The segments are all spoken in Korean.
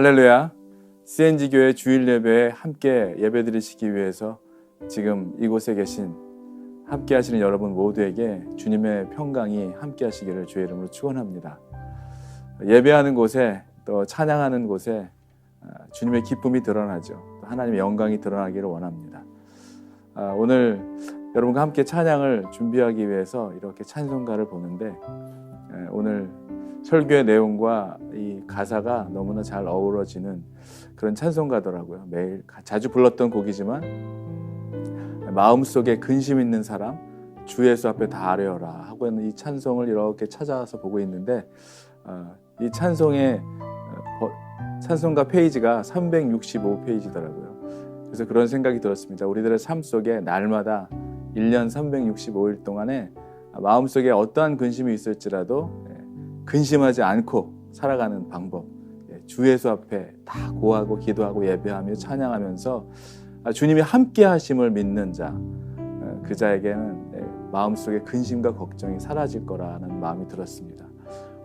할렐루야. CNG교회 주일 예배에 함께 예배드리시기 위해서 지금 이곳에 계신 함께 하시는 여러분 모두에게 주님의 평강이 함께 하시기를 주의 이름으로 축원합니다. 예배하는 곳에 또 찬양하는 곳에 주님의 기쁨이 드러나죠. 또 하나님의 영광이 드러나기를 원합니다. 오늘 여러분과 함께 찬양을 준비하기 위해서 이렇게 찬송가를 보는데 오늘 설교의 내용과 이 가사가 너무나 잘 어우러지는 그런 찬송가더라고요. 매일 자주 불렀던 곡이지만 마음속에 근심 있는 사람 주 예수 앞에 다 아뢰어라 하고 있는 이 찬송을 이렇게 찾아서 보고 있는데 이 찬송의 찬송가 페이지가 365페이지더라고요. 그래서 그런 생각이 들었습니다. 우리들의 삶 속에 날마다 1년 365일 동안에 마음속에 어떠한 근심이 있을지라도 근심하지 않고 살아가는 방법, 주 예수 앞에 다 고하고 기도하고 예배하며 찬양하면서 주님이 함께 하심을 믿는 자, 그 자에게는 마음속에 근심과 걱정이 사라질 거라는 마음이 들었습니다.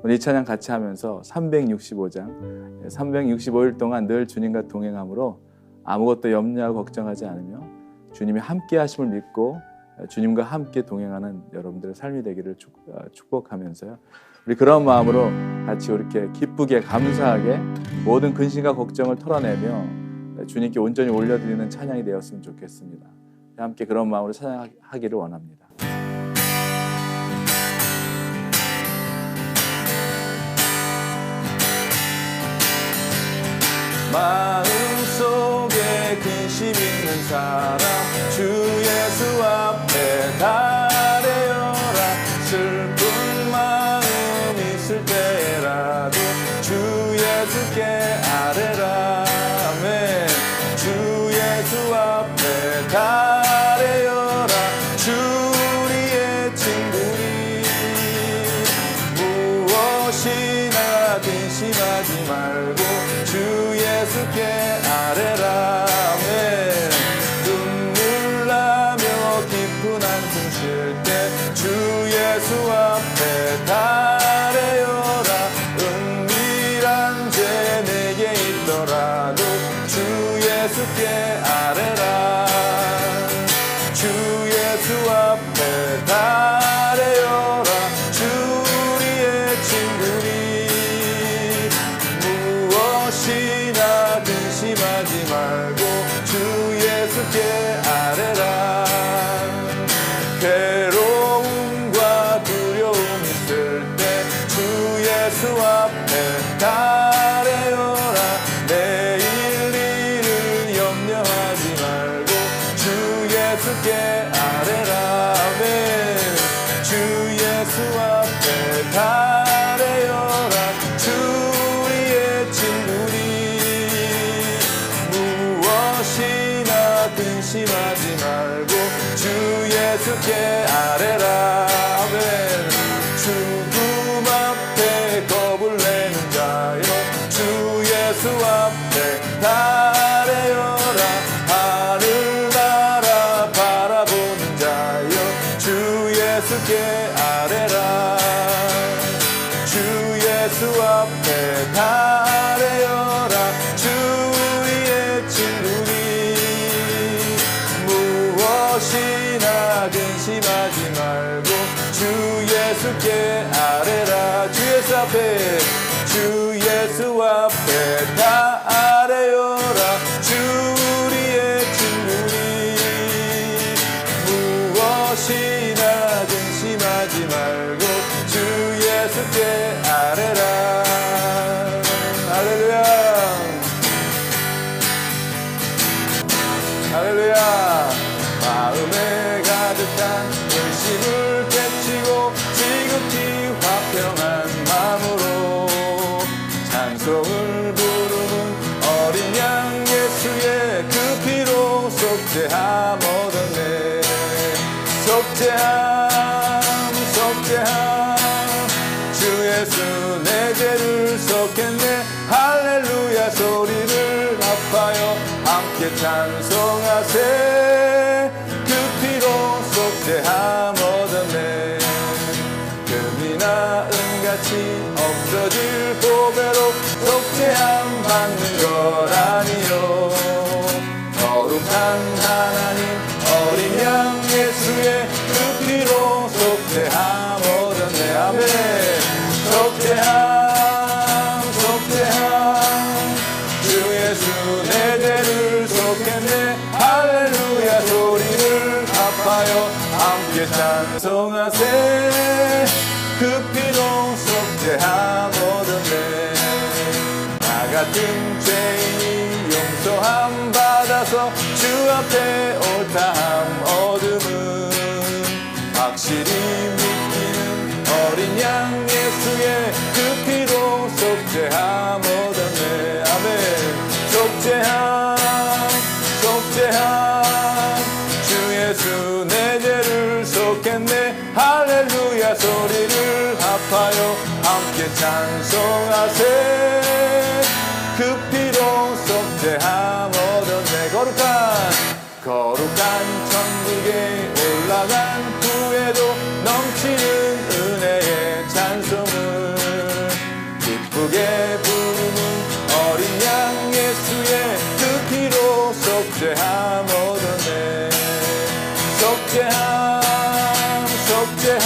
오늘 이 찬양 같이 하면서 365장, 365일 동안 늘 주님과 동행함으로 아무것도 염려하고 걱정하지 않으며 주님이 함께 하심을 믿고 주님과 함께 동행하는 여러분들의 삶이 되기를 축복하면서요. 우리 그런 마음으로 같이 이렇게 기쁘게 감사하게 모든 근심과 걱정을 털어내며 주님께 온전히 올려드리는 찬양이 되었으면 좋겠습니다. 함께 그런 마음으로 찬양하기를 원합니다. 마음속에 근심 있는 사람 주 예수 앞에 달래어라. 슬픈 마음 있을 때라도 주 예수께 아뢰라. 아멘. 주 예수 앞에 달래어라. 주 우리의 친구니 무엇이나 근심하지 말고 주 예수께 아뢰라. 아멘. 눈물 나며 깊은 한숨 쉴 때 주 예수 앞에 달래어라. 은밀한 죄 내게 있더라도 주 예수께 아뢰라. 주 예수 앞에 달래어라. 주 우리의 친구니 무엇이나 근심하지 말고 주 예수께 아뢰라. 괴로움과 두려움 있을 때 주 예수 앞에 달래어라. 내일 일을 염려하지 말고 주 예수께 아뢰라. 아멘. 주 예수 앞에 달래어라. 주 우리의 친구니 무엇이나 근심하지 말고 주 예수께 아뢰라. 아멘. 죽음 앞에 겁을 내는 자여 주 예수 앞에 달래어라. 하늘 나라 바라보는 자여 주 예수께 아뢰라. 주 예수 앞에 달래어라. 주 우리의 친구니 무엇이나 근심하지 말고 주 예수께 아뢰라. 주 예수 앞에 주 예수 앞에 다 아뢰어라. 주 우리의 친구니 무엇이나 근심하지 말고 주 예수께 아뢰라. 할렐루야. 할렐루야. 마음에 가득한 근심을 깨치고 지극히 화평한 마음으로 찬송을 부르는 어린 양 예수의 그 피로 속죄함 얻었네. 속죄함 주 예수 내 죄를 속했네. 할렐루야 소리를 합하여 함께 찬송하세. 그 피로 속죄함 얻었네. 금이나 은같이 없어질 보배로 속죄함 받는 내 죄를 속했네. 할렐루야 소리를 합하여 함께 찬송하세. 그 피로 속죄함 얻었네. 나 같은 죄인이 용서함 받아서 주 앞에 옳다함 얻음은 확실히 믿기는 어린 양 예수의 그 피로 속죄함 얻었네. 아멘. 속죄함 속죄함 주 예수 내 죄를 속했네. 할렐루야 소리를 합하여 함께 찬송하세. 그 피로 속죄함 얻었네. 거룩한 천국에 올라간 후에도 넘치는 은혜의 찬송을 기쁘게 부르는 어린 양 예수의 그 피로 속죄함 얻었네. 속죄함 속죄함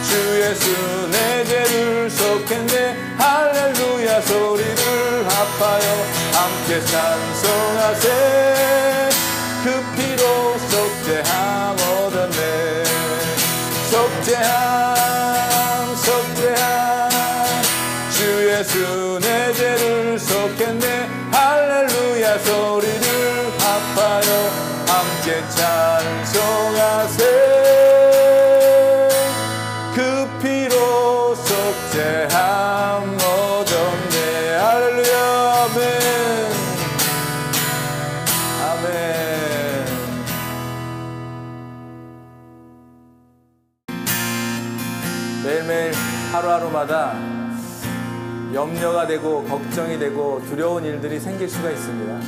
주 예수 내 죄를 속했네. 할렐루야 소리를 합하여 함께 찬송하세. 그 피로 속죄함 얻었네. 속죄함 속죄함 주 예수 내 죄를 속했네. 할렐루야 소리를 합하여 함께 찬송하세. 그 피로 속죄함 얻었네. 할렐루야. 아멘. 아멘. 매일매일 하루하루마다 염려가 되고 걱정이 되고 두려운 일들이 생길 수가 있습니다.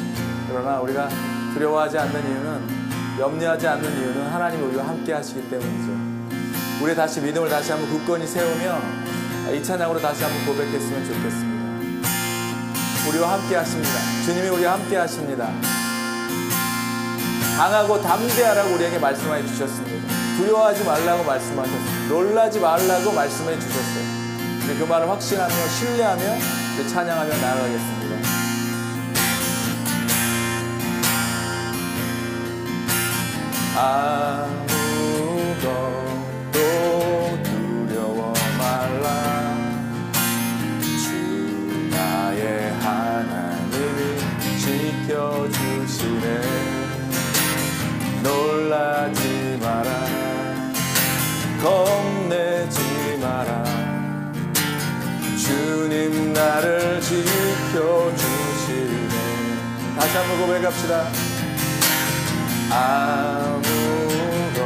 그러나 우리가 두려워하지 않는 이유는, 염려하지 않는 이유는 하나님이 우리와 함께 하시기 때문이죠. 우리 다시 믿음을 다시 한번 굳건히 세우며 이 찬양으로 다시 한번 고백했으면 좋겠습니다. 우리와 함께 하십니다. 주님이 우리와 함께 하십니다. 강하고 담대하라고 우리에게 말씀해 주셨습니다. 두려워하지 말라고 말씀하셨습니다. 놀라지 말라고 말씀해 주셨어요. 우리 그 말을 확신하며 신뢰하며 찬양하며 나아가겠습니다. 아무것도 두려워 말라. 주 나의 하나님이 지켜주시네. 놀라지 마라. 겁내지 마라. 주님 나를 지켜주시네. 다시 한번 고백합시다. 아무것도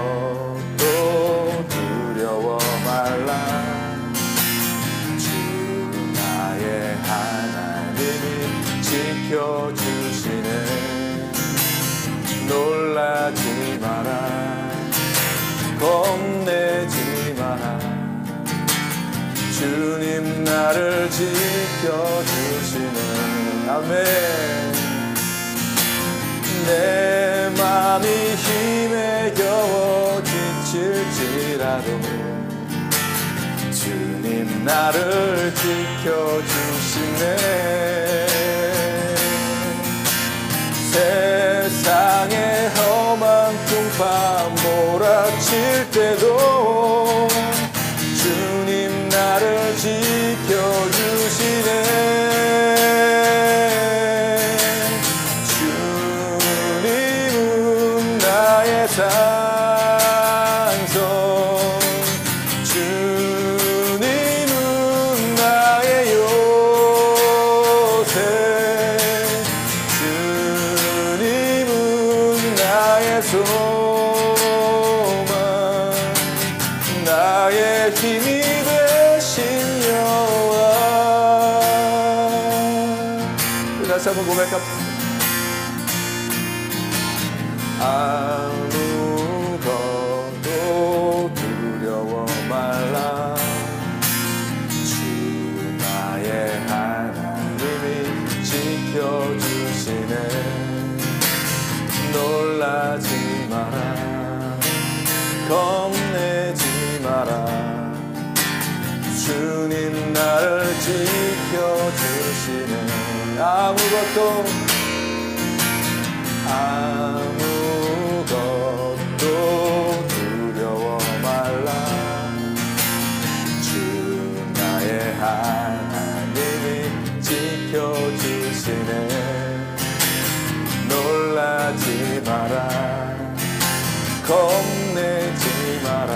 두려워 말라. 주 나의 하나님이 지켜주시네. 놀라지 마라. 겁내지 마라. 주님 나를 지켜주시네. 아멘. 내 맘이 힘에 겨워 지칠지라도 주님 나를 지켜주시네. 세상의 험한 풍파 몰아칠 때도 주님 나를 지켜주시네. 찬송. 주님은 나의 요새. 주님은 나의 소망. 나의 힘이 되신 여호와. 다시 한번 고백합시다. 아무것도 두려워 말라. 주 나의 하나님이 지켜주시네. 놀라지 마라. 겁내지 마라. 주님 나를 지켜주시네. 아무것도 두려워 말라. 주 나의 하나님이 지켜주시네. 놀라지 마라. 겁내지 마라.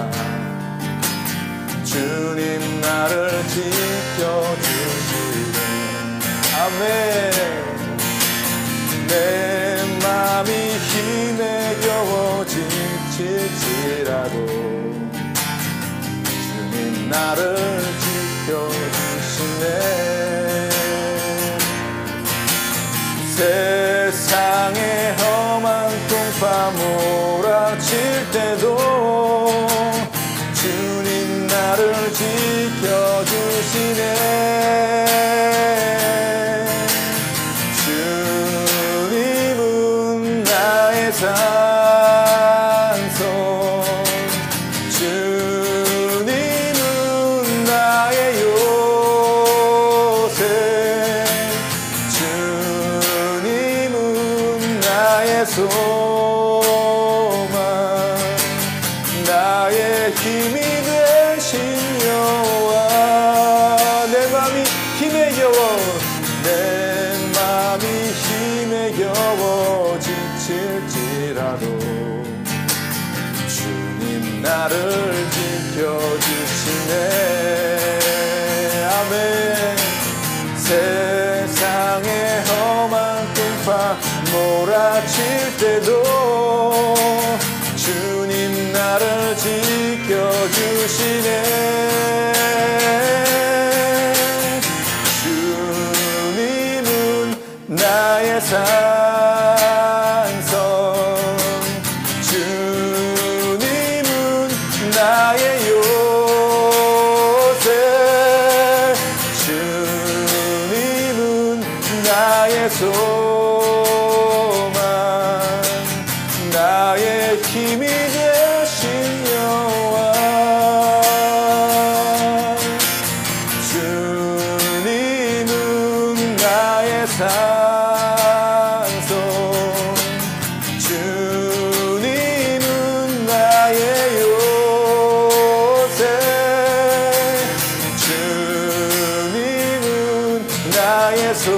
주님 나를 지켜주시네. 아멘. 내 맘이 힘에 겨워 지칠지라도 주님 나를 지켜주시네. 세상의 험한 풍파 몰아칠 때도 주님 나를 지켜주시네. 주님은 나의 산성, 주님은 나의 요새, 주님은 나의 소망, 나의 힘이 되신 여호와. 내 맘이 힘에 겨워, 내 맘이 힘에 겨워 지칠지라도 주님 나를 지켜주시네. 아멘. 세상의 험한 풍파 몰아칠 때도 주님 나를 지켜주시네. 주님은 나의 산성, 주님은 나의 요새, 주님은 나의 소망, 나의 힘이 되신 여호와. 주님은 나의 산성, 주님은 나의 요새, 주님은 나의 소망,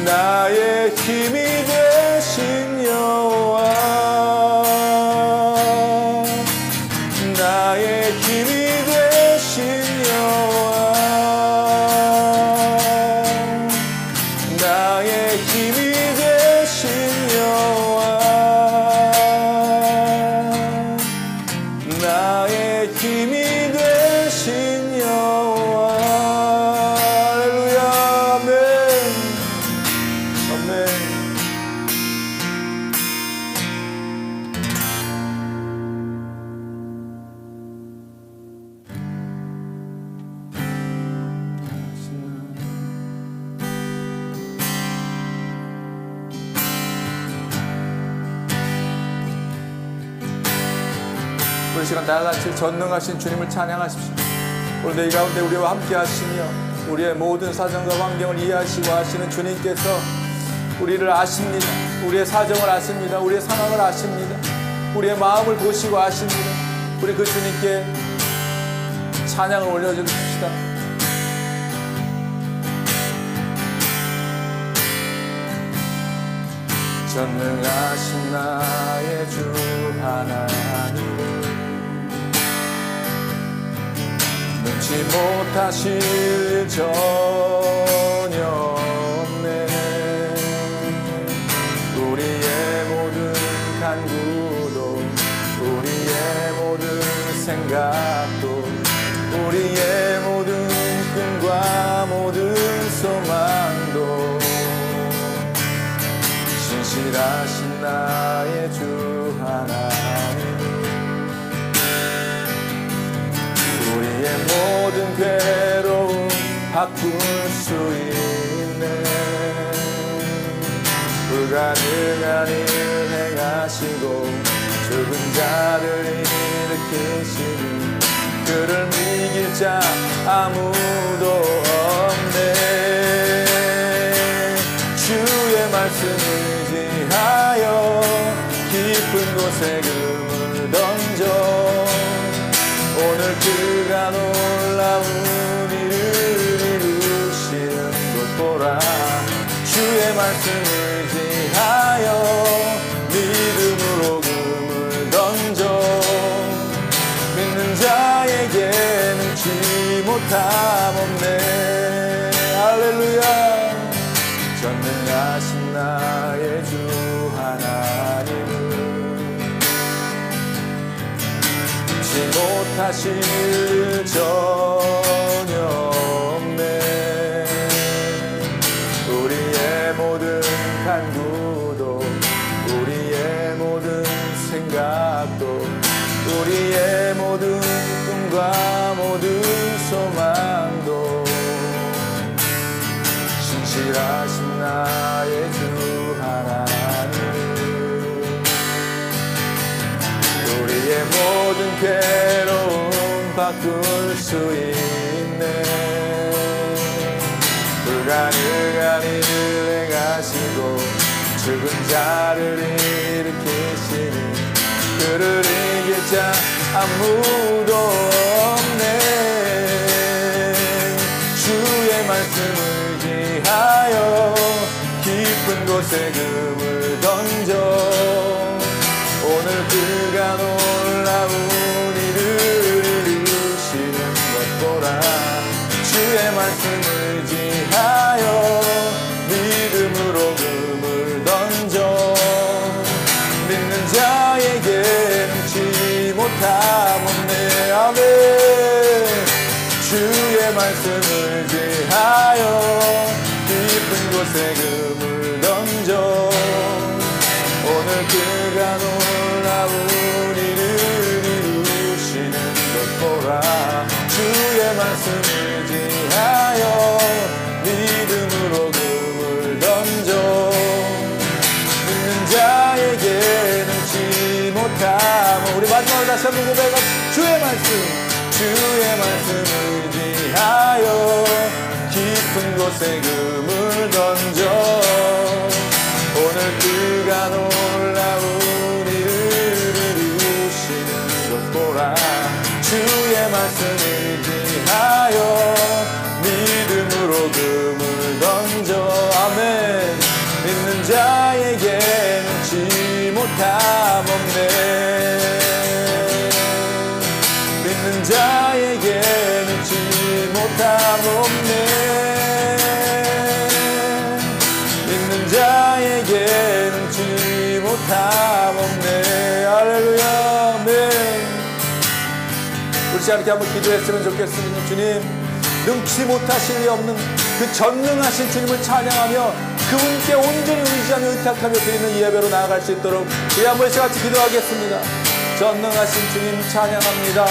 나의 힘이 되신 여호와. 나의 힘이 되신 여호와. 나의 힘이 되신 여호와. 나의 힘이 되신 여호와. 할렐루야. 아멘. 아멘. 우리 시간 다 같이 전능하신 주님을 찬양하십시오. 오늘 이 가운데 우리와 함께 하시며 우리의 모든 사정과 환경을 이해하시고 하시는 주님께서 우리를 아십니다. 우리의 사정을 아십니다. 우리의 상황을 아십니다. 우리의 마음을 보시고 아십니다. 우리 그 주님께 찬양을 올려주십시다. 전능하신 나의 주 하나님, 눈치 못하실 일 전혀 없네. 우리의 모든 간구도, 우리의 모든 생각도, 우리의 모든 꿈과 모든 소망도 신실하신 나의 주 하나님, 우리의 모든 괴로움 바꿀 수 있네. 불가능한 일 행하시고 죽은 자를 일으키시는 그를 이길 자 아무도 없네. 주의 말씀 의지하여 깊은 곳에 금을 던져 오늘 그가 놀라운 일을 이루시는 것 보라. 주의 말씀 의지하여 믿음으로 금을 던져 믿는 자에게 능치 못함 없네. 할렐루야. 전능하신 나의 주 하나님은 잊지 못하실 일 전혀 없네. 우리의 모든 간구도 우리의 모든 생각도 우리의 모든 꿈과 모든 소망도 신실하신 나의 주 하나님 우리의 모든 괴로움 바꿀 수 있네. 불가능한 일을 행하시고 죽은 자를 일으키시니 그를 이길 자 아무도 없네. 주의 말씀을 의지하여 깊은 곳에 금을 던져 오늘 그가 놀라운 일을 이루시는 것 보라. 주의 말씀을 의지하여 믿음으로 금을 던져 믿는 자에게 능치 못함 없네. 아멘. 주의 말씀을 의지하여 깊은 곳에 금을 던져 오늘 그가 놀라운 일을 이루시는 것 보라. 주의 말씀을 의지하여 믿음으로 금을 던져 믿는 자에게 능치 못함. 우리 마지막으로 다시 한번 고백합시다. 주의 말씀을 의지하여 깊은 곳에 금을 던져 오늘 그가 놀라운 일을 이루시는 것 보라. 주의 말씀을 의지하여 믿음으로 금을 던져 아멘. 믿는 자에게 능치 못함 없네. 믿는 자에게 능치 못함 없네. 믿는 자에게 능치 못함 없네. 할렐루야. 아멘. 우리 이렇게 한번 기도했으면 좋겠습니다. 주님, 능치 못하실 리 없는 그 전능하신 주님을 찬양하며 그분께 온전히 의지하며 의탁하며 드리는 이 예배로 나아갈 수 있도록 우리 한 번씩 같이 기도하겠습니다. 전능하신 주님 찬양합니다.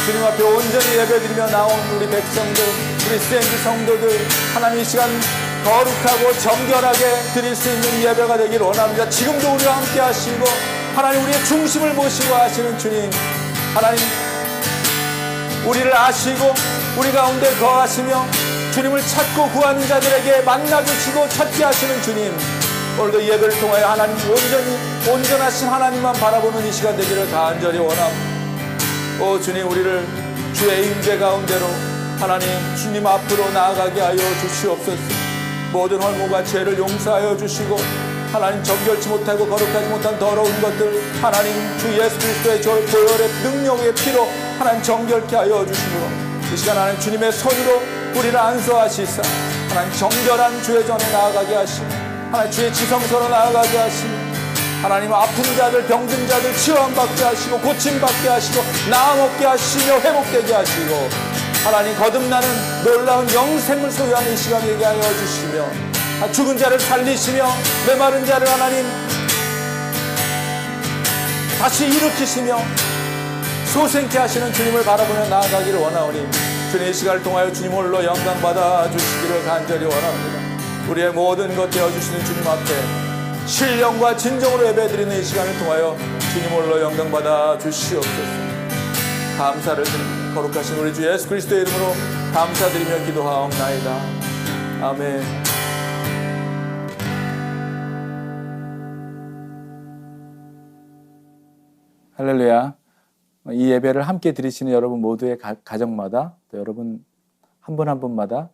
주님 앞에 온전히 예배드리며 나온 우리 백성들, 우리 CNG 성도들, 하나님 이 시간 거룩하고 정결하게 드릴 수 있는 예배가 되길 원합니다. 지금도 우리와 함께 하시고 하나님 우리의 중심을 모시고 하시는 주님, 하나님 우리를 아시고 우리 가운데 거하시며 주님을 찾고 구하는 자들에게 만나주시고 찾게 하시는 주님, 오늘도 예배를 통하여 하나님 온전하신 하나님만 바라보는 이 시간 되기를 간절히 원합니다. 오 주님, 우리를 주의 임재 가운데로 하나님 주님 앞으로 나아가게 하여 주시옵소서. 모든 헐모가 죄를 용서하여 주시고 하나님 정결치 못하고 거룩하지 못한 더러운 것들 하나님 주 예수 그리스도의 보혈의 능력의 피로 하나님 정결케 하여 주시므로 이 시간 하나님 주님의 손으로 우리를 안수하시사 하나님 정결한 주의 전에 나아가게 하시고 하나님 주의 지성소로 나아가게 하시고 하나님 아픈 자들 병든 자들 치유받게 하시고 고침받게 하시고 나음 얻게 하시며 회복되게 하시고 하나님 거듭나는 놀라운 영생을 소유하는 이 시간 되게 하여 주시며 죽은 자를 살리시며 메마른 자를 하나님 다시 일으키시며 소생케 하시는 주님을 바라보며 나아가기를 원하오니 주님 이 시간을 통하여 주님 홀로 영광 받아 주시기를 간절히 원합니다. 우리의 모든 것 되어주시는 주님 앞에 신령과 진정으로 예배드리는 이 시간을 통하여 주님 홀로 영광 받아 주시옵소서. 감사를 드립니다. 거룩하신 우리 주 예수 그리스도의 이름으로 감사드리며 기도하옵나이다. 아멘. 할렐루야. 이 예배를 함께 드리시는 여러분 모두의 가정마다, 또 여러분 한 분 한 분마다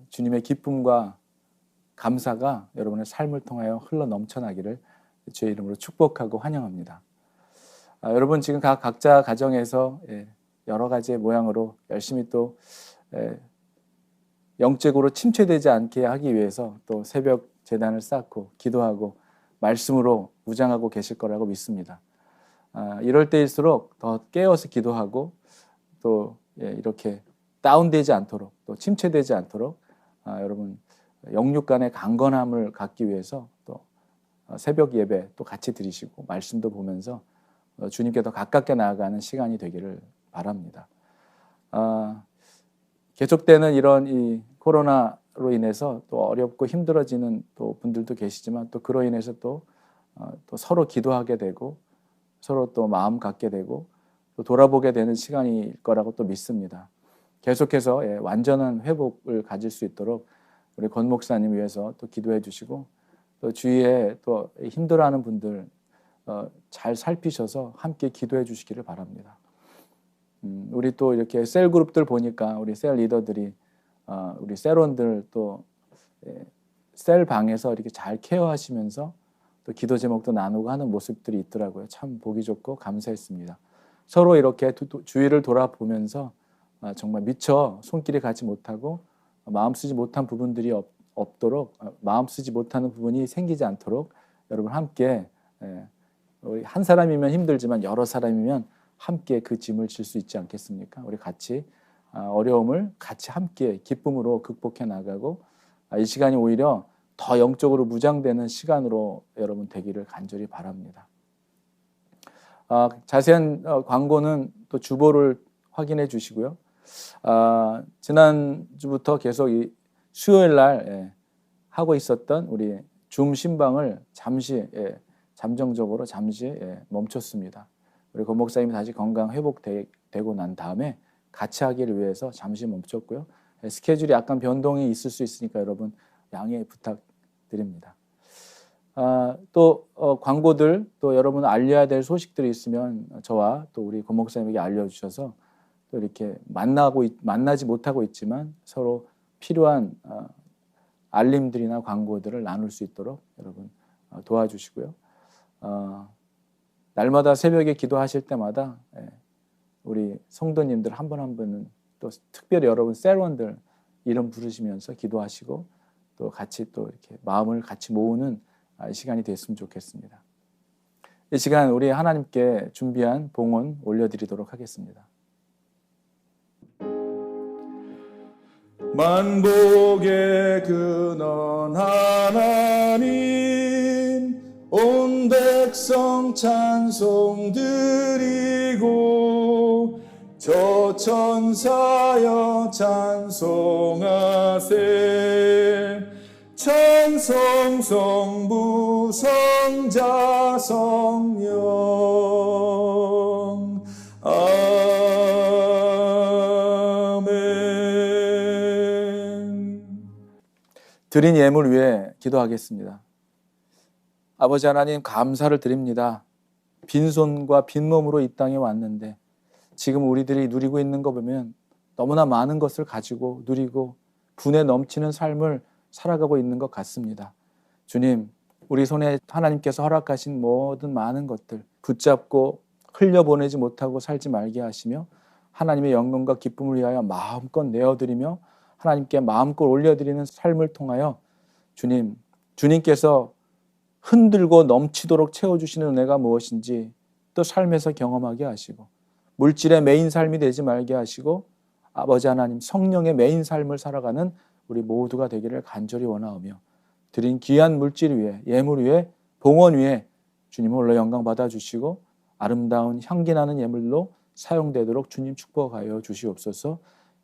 주님의 기쁨과 감사가 여러분의 삶을 통하여 흘러 넘쳐나기를 주의 이름으로 축복하고 환영합니다. 여러분 지금 각자 가정에서 여러 가지의 모양으로 열심히 또 영적으로 침체되지 않게 하기 위해서 또 새벽 제단을 쌓고 기도하고 말씀으로 무장하고 계실 거라고 믿습니다. 이럴 때일수록 더 깨어서 기도하고 또 이렇게 다운되지 않도록 또 침체되지 않도록 여러분 영육 간의 강건함을 갖기 위해서 또 새벽 예배 또 같이 드리시고 말씀도 보면서 주님께 더 가깝게 나아가는 시간이 되기를 바랍니다. 계속되는 이런 이 코로나로 인해서 또 어렵고 힘들어지는 또 분들도 계시지만 또 그로 인해서 또 서로 기도하게 되고 서로 또 마음 갖게 되고 또 돌아보게 되는 시간일 거라고 또 믿습니다. 계속해서 완전한 회복을 가질 수 있도록 우리 권 목사님 위해서 또 기도해 주시고 또 주위에 또 힘들어하는 분들 잘 살피셔서 함께 기도해 주시기를 바랍니다. 우리 또 이렇게 셀 그룹들 보니까 우리 셀 리더들이 우리 셀원들 또 셀 방에서 이렇게 잘 케어하시면서 또 기도 제목도 나누고 하는 모습들이 있더라고요. 참 보기 좋고 감사했습니다. 서로 이렇게 주위를 돌아보면서 정말 미처 손길이 가지 못하고 마음 쓰지 못한 부분들이 없도록 마음 쓰지 못하는 부분이 생기지 않도록 여러분 함께 우리 한 사람이면 힘들지만 여러 사람이면 함께 그 짐을 질 수 있지 않겠습니까? 우리 같이 어려움을 같이 함께 기쁨으로 극복해 나가고 이 시간이 오히려 더 영적으로 무장되는 시간으로 여러분 되기를 간절히 바랍니다. 자세한 광고는 또 주보를 확인해 주시고요. 지난주부터 계속 이 수요일 날 하고 있었던 우리 줌 신방을 잠시 잠정적으로 잠시 멈췄습니다. 우리 권 목사님이 다시 건강 회복되고 난 다음에 같이 하기를 위해서 잠시 멈췄고요. 스케줄이 약간 변동이 있을 수 있으니까 여러분 양해 부탁드립니다. 또 광고들 또 여러분 알려야 될 소식들이 있으면 저와 또 우리 권 목사님에게 알려주셔서 또 이렇게 만나지 못하고 있지만 서로 필요한 알림들이나 광고들을 나눌 수 있도록 여러분 도와주시고요. 날마다 새벽에 기도하실 때마다 우리 성도님들 한 분 한 분은 또 특별히 여러분 셀원들 이름 부르시면서 기도하시고 또 같이 또 이렇게 마음을 같이 모으는 시간이 됐으면 좋겠습니다. 이 시간 우리 하나님께 준비한 봉헌 올려드리도록 하겠습니다. 만복의 근원 하나님 온 백성 찬송 드리고 저 천사여 찬송하세 찬송 성부 성자 성령 아멘. 드린 예물 위해 기도하겠습니다. 아버지 하나님 감사를 드립니다. 빈손과 빈몸으로 이 땅에 왔는데 지금 우리들이 누리고 있는 거 보면 너무나 많은 것을 가지고 누리고 분에 넘치는 삶을 살아가고 있는 것 같습니다. 주님, 우리 손에 하나님께서 허락하신 모든 많은 것들 붙잡고 흘려보내지 못하고 살지 말게 하시며 하나님의 영광과 기쁨을 위하여 마음껏 내어드리며 하나님께 마음껏 올려드리는 삶을 통하여 주님께서 흔들고 넘치도록 채워주시는 은혜가 무엇인지 또 삶에서 경험하게 하시고 물질의 메인 삶이 되지 말게 하시고 아버지 하나님 성령의 메인 삶을 살아가는 우리 모두가 되기를 간절히 원하오며 드린 귀한 물질 위에 예물 위에 봉헌 위에 주님 홀로 영광 받아주시고 아름다운 향기 나는 예물로 사용되도록 주님 축복하여 주시옵소서.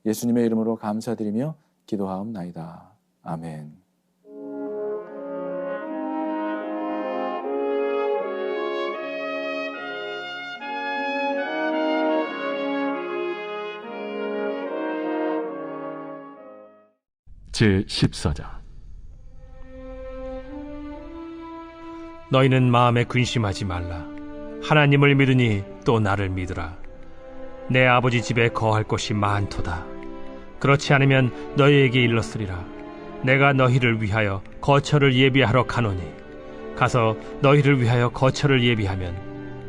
예수님의 이름으로 감사드리며 기도하옵나이다. 아멘. 제14장. 너희는 마음에 근심하지 말라. 하나님을 믿으니 또 나를 믿으라. 내 아버지 집에 거할 곳이 많도다. 그렇지 않으면 너희에게 일렀으리라. 내가 너희를 위하여 거처를 예비하러 가노니 가서 너희를 위하여 거처를 예비하면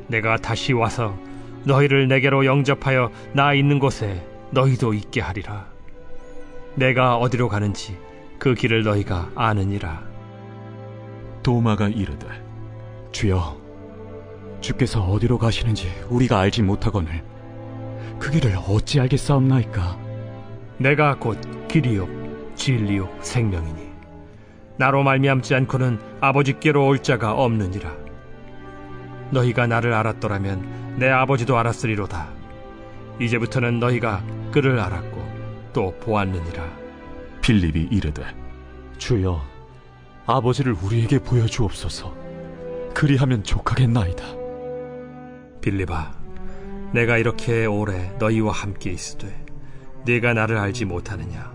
내가 다시 와서 너희를 내게로 영접하여 나 있는 곳에 너희도 있게 하리라. 내가 어디로 가는지 그 길을 너희가 아느니라. 도마가 이르되, 주여, 주께서 어디로 가시는지 우리가 알지 못하거늘 그 길을 어찌 알겠사옵나이까? 내가 곧 길이요 진리요 생명이니 나로 말미암지 않고는 아버지께로 올 자가 없느니라. 너희가 나를 알았더라면 내 아버지도 알았으리로다. 이제부터는 너희가 그를 알았고 또 보았느니라. 빌립이 이르되, 주여, 아버지를 우리에게 보여주옵소서. 그리하면 족하겠나이다. 빌립아, 내가 이렇게 오래 너희와 함께 있으되 네가 나를 알지 못하느냐?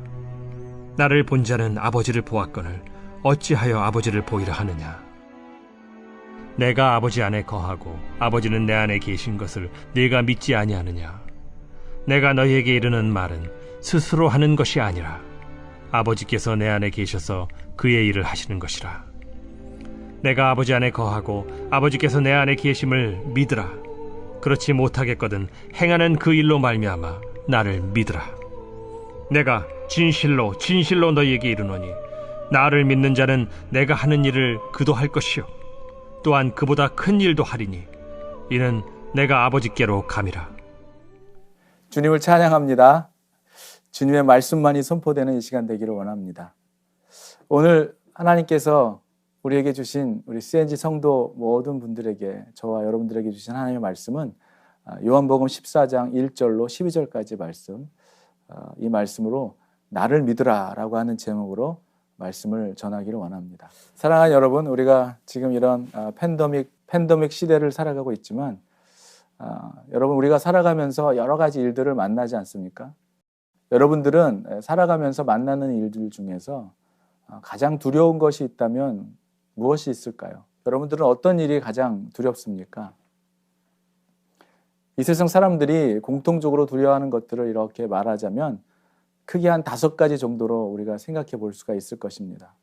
나를 본 자는 아버지를 보았거늘 어찌하여 아버지를 보이라 하느냐? 내가 아버지 안에 거하고 아버지는 내 안에 계신 것을 네가 믿지 아니하느냐? 내가 너희에게 이르는 말은 스스로 하는 것이 아니라 아버지께서 내 안에 계셔서 그의 일을 하시는 것이라. 내가 아버지 안에 거하고 아버지께서 내 안에 계심을 믿으라. 그렇지 못하겠거든 행하는 그 일로 말미암아 나를 믿으라. 내가 진실로 진실로 너희에게 이르노니 나를 믿는 자는 내가 하는 일을 그도 할 것이요 또한 그보다 큰 일도 하리니 이는 내가 아버지께로 감이라. 주님을 찬양합니다. 주님의 말씀만이 선포되는 이 시간 되기를 원합니다. 오늘 하나님께서 우리에게 주신 우리 CNG 성도 모든 분들에게, 저와 여러분들에게 주신 하나님의 말씀은 요한복음 14장 1절로 12절까지 말씀, 이 말씀으로 나를 믿으라 라고 하는 제목으로 말씀을 전하기를 원합니다. 사랑하는 여러분, 우리가 지금 이런 팬데믹 시대를 살아가고 있지만 여러분, 우리가 살아가면서 여러 가지 일들을 만나지 않습니까? 여러분들은 살아가면서 만나는 일들 중에서 가장 두려운 것이 있다면 무엇이 있을까요? 여러분들은 어떤 일이 가장 두렵습니까? 이 세상 사람들이 공통적으로 두려워하는 것들을 이렇게 말하자면 크게 한 5가지 정도로 우리가 생각해 볼 수가 있을 것입니다.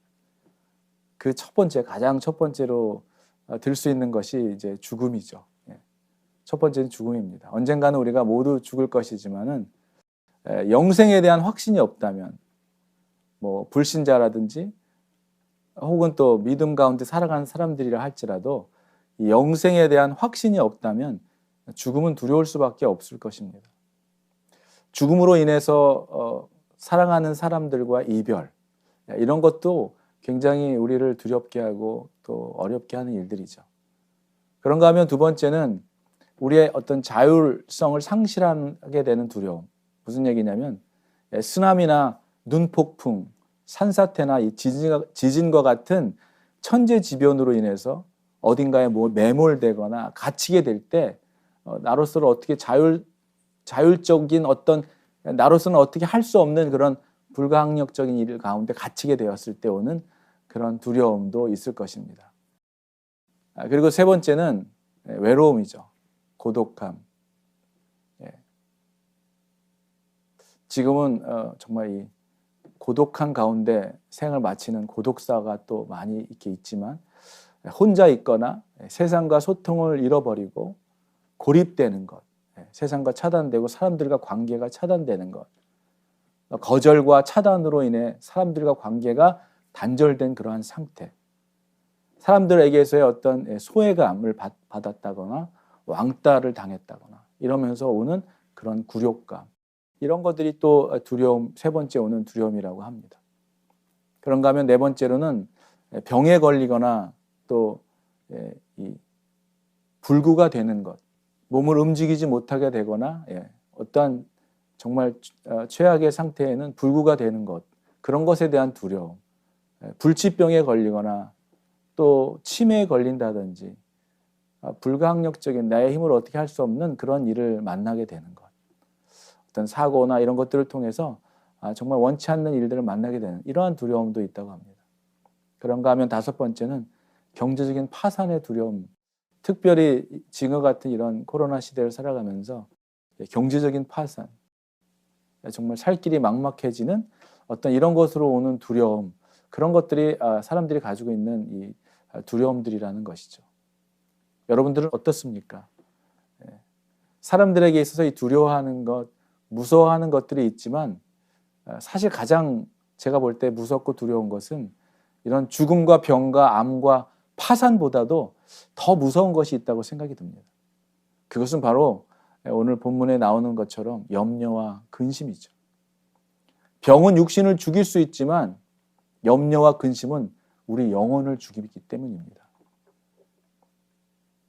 그 가장 첫 번째로 들 수 있는 것이 이제 죽음이죠. 첫 번째는 죽음입니다. 언젠가는 우리가 모두 죽을 것이지만은 영생에 대한 확신이 없다면, 뭐 불신자라든지 혹은 또 믿음 가운데 살아가는 사람들이라 할지라도 이 영생에 대한 확신이 없다면 죽음은 두려울 수밖에 없을 것입니다. 죽음으로 인해서 사랑하는 사람들과 이별, 이런 것도 굉장히 우리를 두렵게 하고 또 어렵게 하는 일들이죠. 그런가 하면 두 번째는 우리의 어떤 자율성을 상실하게 되는 두려움. 무슨 얘기냐면 쓰나미나 눈폭풍, 산사태나 이 지진과 같은 천재지변으로 인해서 어딘가에 매몰되거나 갇히게 될 때 나로서 어떻게 자율적인 어떤, 나로서는 어떻게 할 수 없는 그런 불가항력적인 일 가운데 갇히게 되었을 때 오는 그런 두려움도 있을 것입니다. 그리고 세 번째는 외로움이죠. 고독함. 지금은 정말 이 고독한 가운데 생을 마치는 고독사가 또 많이 이렇게 있지만, 혼자 있거나 세상과 소통을 잃어버리고 고립되는 것, 세상과 차단되고 사람들과 관계가 차단되는 것, 거절과 차단으로 인해 사람들과 관계가 단절된 그러한 상태, 사람들에게서의 어떤 소외감을 받았다거나 왕따를 당했다거나 이러면서 오는 그런 굴욕감, 이런 것들이 또 두려움, 세 번째 오는 두려움이라고 합니다. 그런가 하면 네 번째로는 병에 걸리거나 또 이 불구가 되는 것, 몸을 움직이지 못하게 되거나 어떠한 정말 최악의 상태에는 불구가 되는 것, 그런 것에 대한 두려움, 불치병에 걸리거나 또 치매에 걸린다든지 불가항력적인 나의 힘으로 어떻게 할 수 없는 그런 일을 만나게 되는 것, 어떤 사고나 이런 것들을 통해서 정말 원치 않는 일들을 만나게 되는 이러한 두려움도 있다고 합니다. 그런가 하면 다섯 번째는 경제적인 파산의 두려움. 특별히 지금 같은 이런 코로나 시대를 살아가면서 경제적인 파산, 정말 살 길이 막막해지는 어떤 이런 것으로 오는 두려움, 그런 것들이 사람들이 가지고 있는 이 두려움들이라는 것이죠. 여러분들은 어떻습니까? 사람들에게 있어서 이 두려워하는 것, 무서워하는 것들이 있지만 사실 가장 제가 볼 때 무섭고 두려운 것은 이런 죽음과 병과 암과 파산보다도 더 무서운 것이 있다고 생각이 듭니다. 그것은 바로 오늘 본문에 나오는 것처럼 염려와 근심이죠. 병은 육신을 죽일 수 있지만 염려와 근심은 우리 영혼을 죽이기 때문입니다.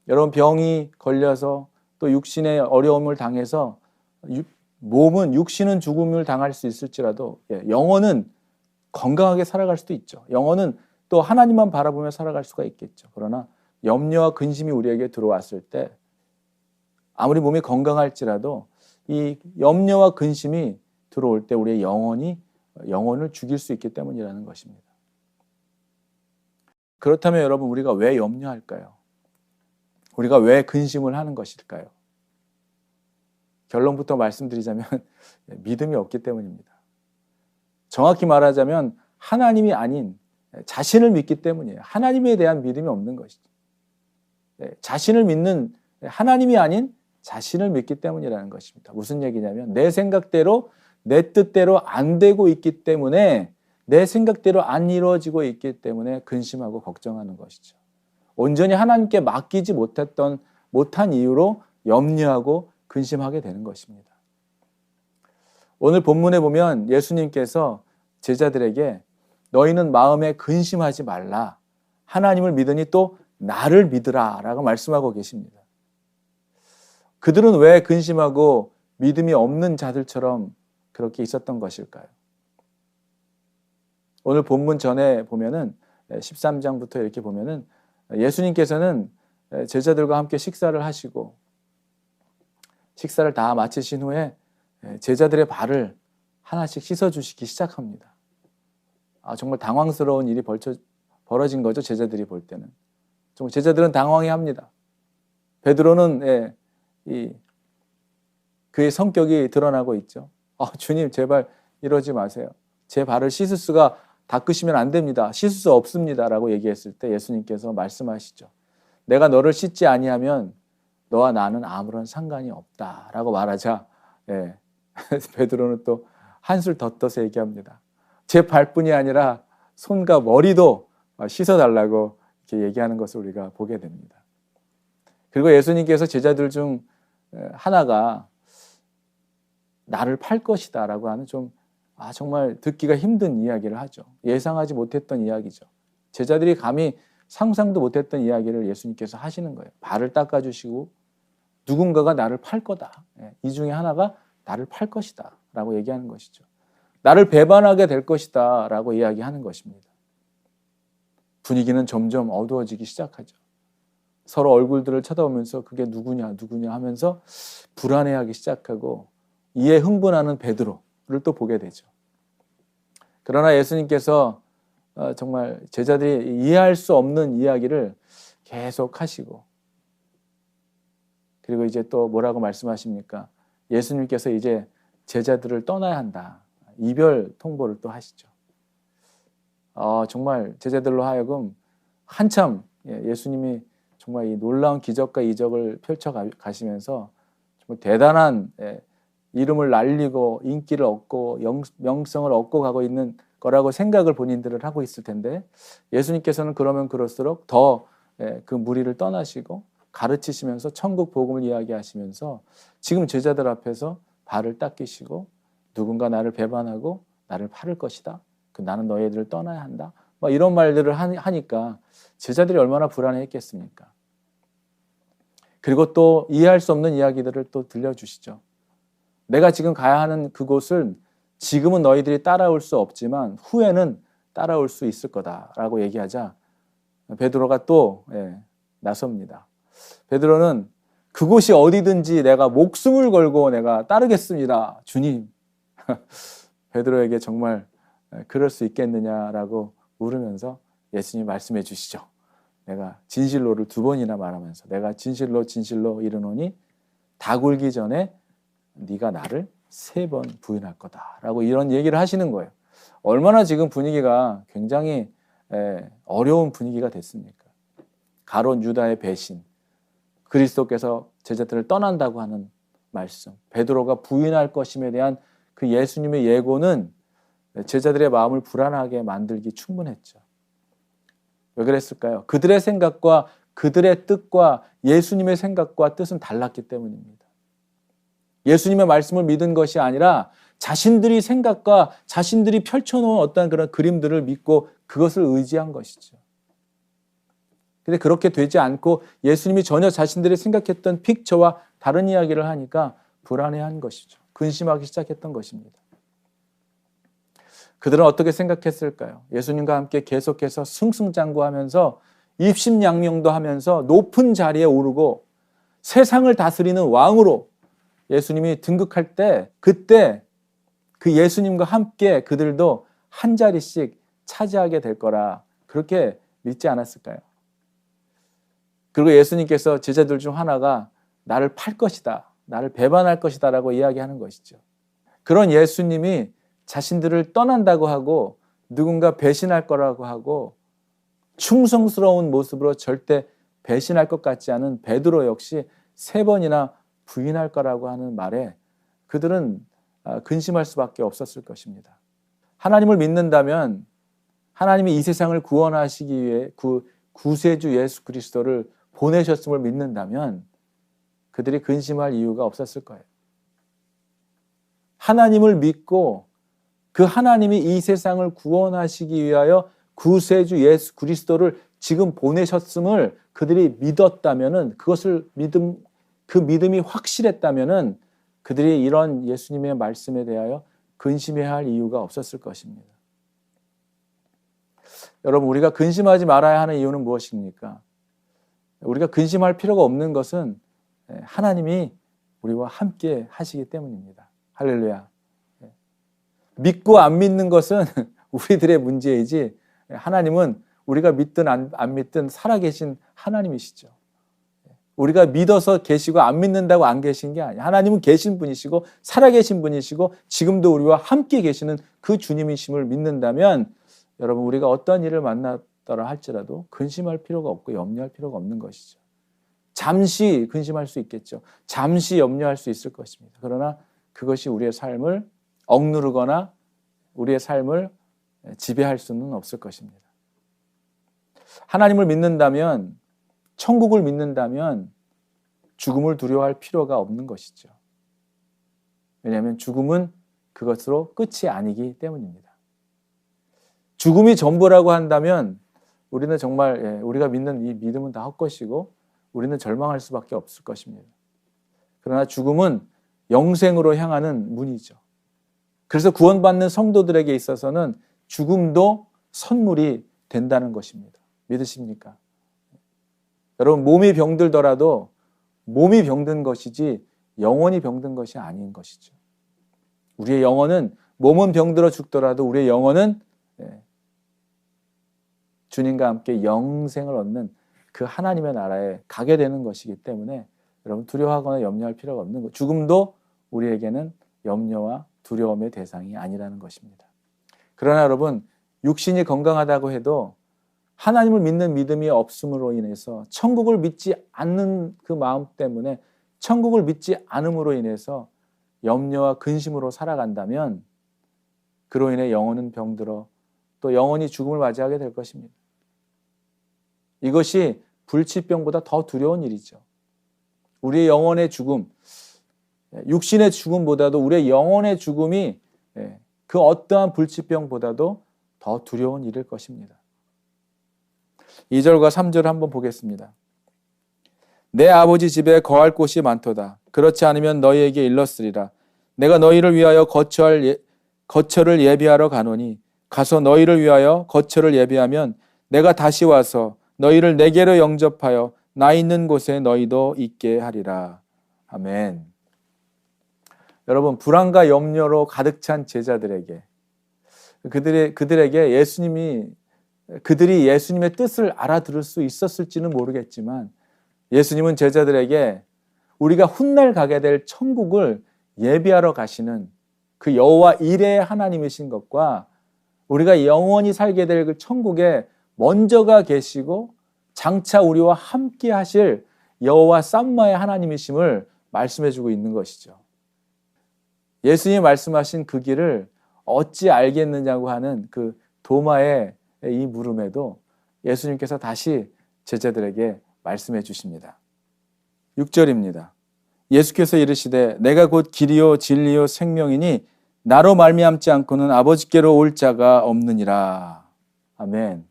여러분, 병이 걸려서 또 육신의 어려움을 당해서 몸은 육신은 죽음을 당할 수 있을지라도 영혼은 건강하게 살아갈 수도 있죠. 영혼은 또 하나님만 바라보며 살아갈 수가 있겠죠. 그러나 염려와 근심이 우리에게 들어왔을 때 아무리 몸이 건강할지라도 이 염려와 근심이 들어올 때 우리의 영혼을 죽일 수 있기 때문이라는 것입니다. 그렇다면 여러분, 우리가 왜 염려할까요? 우리가 왜 근심을 하는 것일까요? 결론부터 말씀드리자면 믿음이 없기 때문입니다. 정확히 말하자면 하나님이 아닌 자신을 믿기 때문이에요. 하나님에 대한 믿음이 없는 것이죠. 자신을 믿는 하나님이 아닌 자신을 믿기 때문이라는 것입니다. 무슨 얘기냐면 내 생각대로 내 뜻대로 안 되고 있기 때문에, 내 생각대로 안 이루어지고 있기 때문에 근심하고 걱정하는 것이죠. 온전히 하나님께 맡기지 못한 이유로 염려하고 근심하게 되는 것입니다. 오늘 본문에 보면 예수님께서 제자들에게 너희는 마음에 근심하지 말라. 하나님을 믿으니 또 나를 믿으라 라고 말씀하고 계십니다. 그들은 왜 근심하고 믿음이 없는 자들처럼 그렇게 있었던 것일까요? 오늘 본문 전에 보면은 13장부터 이렇게 보면은 예수님께서는 제자들과 함께 식사를 하시고 식사를 다 마치신 후에 제자들의 발을 하나씩 씻어주시기 시작합니다. 정말 당황스러운 일이 벌어진 거죠. 제자들이 볼 때는. 정말 제자들은 당황해합니다. 베드로는 그의 성격이 드러나고 있죠. 주님, 제발 이러지 마세요. 제 발을 씻을 수가 닦으시면 안 됩니다. 씻을 수 없습니다. 라고 얘기했을 때 예수님께서 말씀하시죠. 내가 너를 씻지 아니하면 너와 나는 아무런 상관이 없다. 라고 말하자 베드로는 또 한술 더 떠서 얘기합니다. 제 발뿐이 아니라 손과 머리도 씻어달라고 이렇게 얘기하는 것을 우리가 보게 됩니다. 그리고 예수님께서 제자들 중 하나가 나를 팔 것이다 라고 하는 정말 듣기가 힘든 이야기를 하죠. 예상하지 못했던 이야기죠. 제자들이 감히 상상도 못했던 이야기를 예수님께서 하시는 거예요. 발을 닦아주시고 누군가가 나를 팔 거다. 이 중에 하나가 나를 팔 것이다 라고 얘기하는 것이죠. 나를 배반하게 될 것이다 라고 이야기하는 것입니다. 분위기는 점점 어두워지기 시작하죠. 서로 얼굴들을 쳐다보면서 그게 누구냐 하면서 불안해하기 시작하고 이에 흥분하는 베드로를 또 보게 되죠. 그러나 예수님께서 정말 제자들이 이해할 수 없는 이야기를 계속 하시고, 그리고 이제 또 뭐라고 말씀하십니까? 예수님께서 이제 제자들을 떠나야 한다. 이별 통보를 또 하시죠. 정말 제자들로 하여금 한참 예수님이 정말 이 놀라운 기적과 이적을 펼쳐 가시면서 정말 대단한 이름을 날리고 인기를 얻고 명성을 얻고 가고 있는 거라고 생각을 본인들을 하고 있을 텐데, 예수님께서는 그러면 그럴수록 더 그 무리를 떠나시고 가르치시면서 천국 복음을 이야기하시면서 지금 제자들 앞에서 발을 닦이시고 누군가 나를 배반하고 나를 팔을 것이다. 나는 너희들을 떠나야 한다. 이런 말들을 하니까 제자들이 얼마나 불안해했겠습니까? 그리고 또 이해할 수 없는 이야기들을 또 들려주시죠. 내가 지금 가야 하는 그곳은 지금은 너희들이 따라올 수 없지만 후에는 따라올 수 있을 거다라고 얘기하자 베드로가 또 나섭니다. 베드로는 그곳이 어디든지 내가 목숨을 걸고 내가 따르겠습니다. 주님. 베드로에게 정말 그럴 수 있겠느냐라고 물으면서 예수님이 말씀해 주시죠. 내가 진실로를 2번이나 말하면서 내가 진실로 진실로 이르노니 닭 울기 전에 네가 나를 3번 부인할 거다라고 이런 얘기를 하시는 거예요. 얼마나 지금 분위기가 굉장히 어려운 분위기가 됐습니까? 가롯 유다의 배신, 그리스도께서 제자들을 떠난다고 하는 말씀, 베드로가 부인할 것임에 대한 그 예수님의 예고는 제자들의 마음을 불안하게 만들기 충분했죠. 왜 그랬을까요? 그들의 생각과 그들의 뜻과 예수님의 생각과 뜻은 달랐기 때문입니다. 예수님의 말씀을 믿은 것이 아니라 자신들이 생각과 자신들이 펼쳐놓은 어떤 그런 그림들을 믿고 그것을 의지한 것이죠. 근데 그렇게 되지 않고 예수님이 전혀 자신들이 생각했던 픽처와 다른 이야기를 하니까 불안해한 것이죠. 근심하기 시작했던 것입니다. 그들은 어떻게 생각했을까요? 예수님과 함께 계속해서 승승장구하면서 입심양명도 하면서 높은 자리에 오르고 세상을 다스리는 왕으로 예수님이 등극할 때 그때 그 예수님과 함께 그들도 한 자리씩 차지하게 될 거라 그렇게 믿지 않았을까요? 그리고 예수님께서 제자들 중 하나가 나를 팔 것이다, 나를 배반할 것이다 라고 이야기하는 것이죠. 그런 예수님이 자신들을 떠난다고 하고 누군가 배신할 거라고 하고 충성스러운 모습으로 절대 배신할 것 같지 않은 베드로 역시 3번이나 부인할 거라고 하는 말에 그들은 근심할 수밖에 없었을 것입니다. 하나님을 믿는다면 하나님이 이 세상을 구원하시기 위해 구세주 예수 그리스도를 보내셨음을 믿는다면 그들이 근심할 이유가 없었을 거예요. 하나님을 믿고 그 하나님이 이 세상을 구원하시기 위하여 구세주 예수 그리스도를 지금 보내셨음을 그들이 믿었다면은 그 믿음이 확실했다면은 그들이 이런 예수님의 말씀에 대하여 근심해야 할 이유가 없었을 것입니다. 여러분, 우리가 근심하지 말아야 하는 이유는 무엇입니까? 우리가 근심할 필요가 없는 것은 하나님이 우리와 함께 하시기 때문입니다. 할렐루야. 믿고 안 믿는 것은 우리들의 문제이지 하나님은 우리가 믿든 안 믿든 살아계신 하나님이시죠. 우리가 믿어서 계시고 안 믿는다고 안 계신 게 아니에요. 하나님은 계신 분이시고 살아계신 분이시고 지금도 우리와 함께 계시는 그 주님이심을 믿는다면 여러분, 우리가 어떤 일을 만났더라 할지라도 근심할 필요가 없고 염려할 필요가 없는 것이죠. 잠시 근심할 수 있겠죠. 잠시 염려할 수 있을 것입니다. 그러나 그것이 우리의 삶을 억누르거나 우리의 삶을 지배할 수는 없을 것입니다. 하나님을 믿는다면, 천국을 믿는다면 죽음을 두려워할 필요가 없는 것이죠. 왜냐하면 죽음은 그것으로 끝이 아니기 때문입니다. 죽음이 전부라고 한다면 우리는 정말 우리가 믿는 이 믿음은 다 헛것이고 우리는 절망할 수밖에 없을 것입니다. 그러나 죽음은 영생으로 향하는 문이죠. 그래서 구원받는 성도들에게 있어서는 죽음도 선물이 된다는 것입니다. 믿으십니까? 여러분, 몸이 병들더라도 몸이 병든 것이지 영혼이 병든 것이 아닌 것이죠. 우리의 영혼은 몸은 병들어 죽더라도 우리의 영혼은 주님과 함께 영생을 얻는 그 하나님의 나라에 가게 되는 것이기 때문에 여러분 두려워하거나 염려할 필요가 없는 것. 죽음도 우리에게는 염려와 두려움의 대상이 아니라는 것입니다. 그러나 여러분, 육신이 건강하다고 해도 하나님을 믿는 믿음이 없음으로 인해서 천국을 믿지 않는 그 마음 때문에 천국을 믿지 않음으로 인해서 염려와 근심으로 살아간다면 그로 인해 영혼은 병들어 또 영혼이 죽음을 맞이하게 될 것입니다. 이것이 불치병보다 더 두려운 일이죠. 우리의 영혼의 죽음, 육신의 죽음보다도 우리의 영혼의 죽음이 그 어떠한 불치병보다도 더 두려운 일일 것입니다. 2절과 3절을 한번 보겠습니다. 내 아버지 집에 거할 곳이 많도다. 그렇지 않으면 너희에게 일렀으리라. 내가 너희를 위하여 거처를 예비하러 가노니 가서 너희를 위하여 거처를 예비하면 내가 다시 와서 너희를 내게로 영접하여 나 있는 곳에 너희도 있게 하리라. 아멘. 여러분, 불안과 염려로 가득 찬 제자들에게 그들에게 그들이 예수님의 뜻을 알아들을 수 있었을지는 모르겠지만 예수님은 제자들에게 우리가 훗날 가게 될 천국을 예비하러 가시는 그 여호와 이레의 하나님이신 것과 우리가 영원히 살게 될 그 천국에 먼저가 계시고 장차 우리와 함께 하실 여호와 쌈마의 하나님이심을 말씀해 주고 있는 것이죠. 예수님이 말씀하신 그 길을 어찌 알겠느냐고 하는 그 도마의 이 물음에도 예수님께서 다시 제자들에게 말씀해 주십니다. 6절입니다. 예수께서 이르시되 내가 곧 길이요 진리요 생명이니 나로 말미암지 않고는 아버지께로 올 자가 없느니라. 아멘.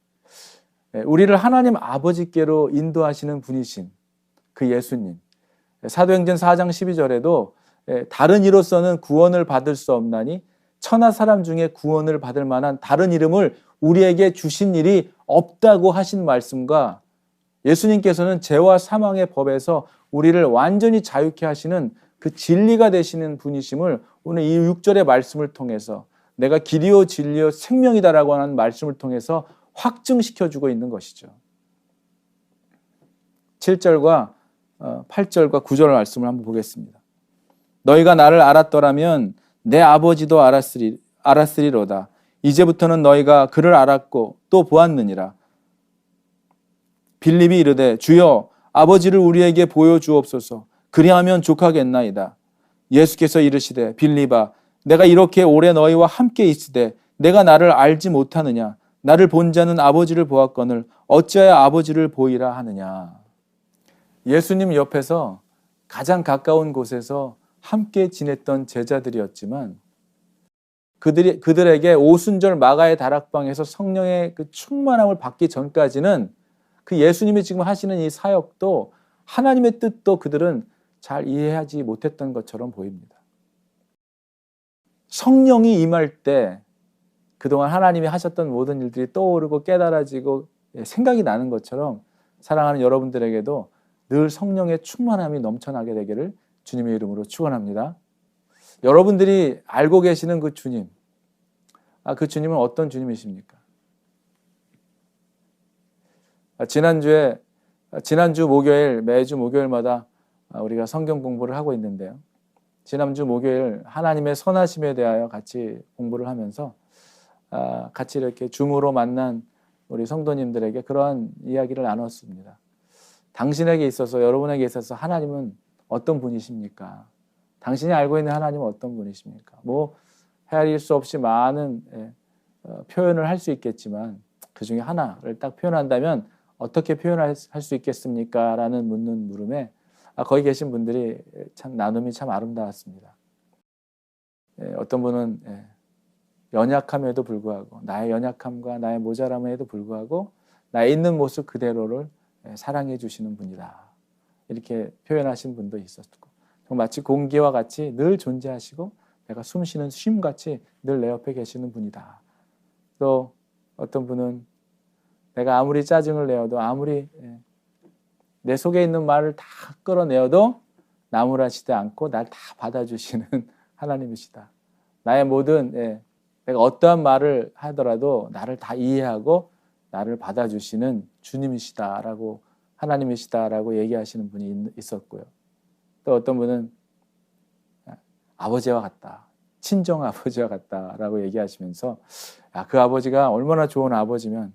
우리를 하나님 아버지께로 인도하시는 분이신 그 예수님. 사도행전 4장 12절에도 다른 이로서는 구원을 받을 수 없나니 천하 사람 중에 구원을 받을 만한 다른 이름을 우리에게 주신 일이 없다고 하신 말씀과 예수님께서는 죄와 사망의 법에서 우리를 완전히 자유케 하시는 그 진리가 되시는 분이심을 오늘 이 6절의 말씀을 통해서 내가 길이요 진리요 생명이다라고 하는 말씀을 통해서 확증시켜주고 있는 것이죠. 7절과 8절과 9절 말씀을 한번 보겠습니다. 너희가 나를 알았더라면 내 아버지도 알았으리로다. 이제부터는 너희가 그를 알았고 또 보았느니라. 빌립이 이르되 주여 아버지를 우리에게 보여주옵소서. 그리하면 족하겠나이다. 예수께서 이르시되 빌립아 내가 이렇게 오래 너희와 함께 있으되 내가 나를 알지 못하느냐. 나를 본 자는 아버지를 보았거늘 어찌하여 아버지를 보이라 하느냐. 예수님 옆에서 가장 가까운 곳에서 함께 지냈던 제자들이었지만 그들에게 오순절 마가의 다락방에서 성령의 그 충만함을 받기 전까지는 그 예수님이 지금 하시는 이 사역도 하나님의 뜻도 그들은 잘 이해하지 못했던 것처럼 보입니다. 성령이 임할 때 그동안 하나님이 하셨던 모든 일들이 떠오르고 깨달아지고 생각이 나는 것처럼 사랑하는 여러분들에게도 늘 성령의 충만함이 넘쳐나게 되기를 주님의 이름으로 축원합니다. 여러분들이 알고 계시는 그 주님, 그 주님은 어떤 주님이십니까? 지난주 목요일, 매주 목요일마다 우리가 성경 공부를 하고 있는데요. 지난주 목요일 하나님의 선하심에 대하여 같이 공부를 하면서 같이 이렇게 줌으로 만난 우리 성도님들에게 그러한 이야기를 나눴습니다. 당신에게 있어서, 여러분에게 있어서 하나님은 어떤 분이십니까? 당신이 알고 있는 하나님은 어떤 분이십니까? 헤아릴 수 없이 많은 표현을 할 수 있겠지만 그 중에 하나를 딱 표현한다면 어떻게 표현할 수 있겠습니까? 라는 묻는 물음에 거기 계신 분들이 참 나눔이 참 아름다웠습니다. 어떤 분은 연약함에도 불구하고 나의 연약함과 나의 모자람에도 불구하고 나의 있는 모습 그대로를 사랑해 주시는 분이다. 이렇게 표현하신 분도 있었고 마치 공기와 같이 늘 존재하시고 내가 숨쉬는 쉼같이 늘 내 옆에 계시는 분이다. 또 어떤 분은 내가 아무리 짜증을 내어도 아무리 내 속에 있는 말을 다 끌어내어도 나무라지지 않고 날 다 받아주시는 하나님이시다. 나의 모든 내가 어떠한 말을 하더라도 나를 다 이해하고 나를 받아주시는 주님이시다라고 하나님이시다라고 얘기하시는 분이 있었고요. 또 어떤 분은 아버지와 같다. 친정 아버지와 같다라고 얘기하시면서 그 아버지가 얼마나 좋은 아버지면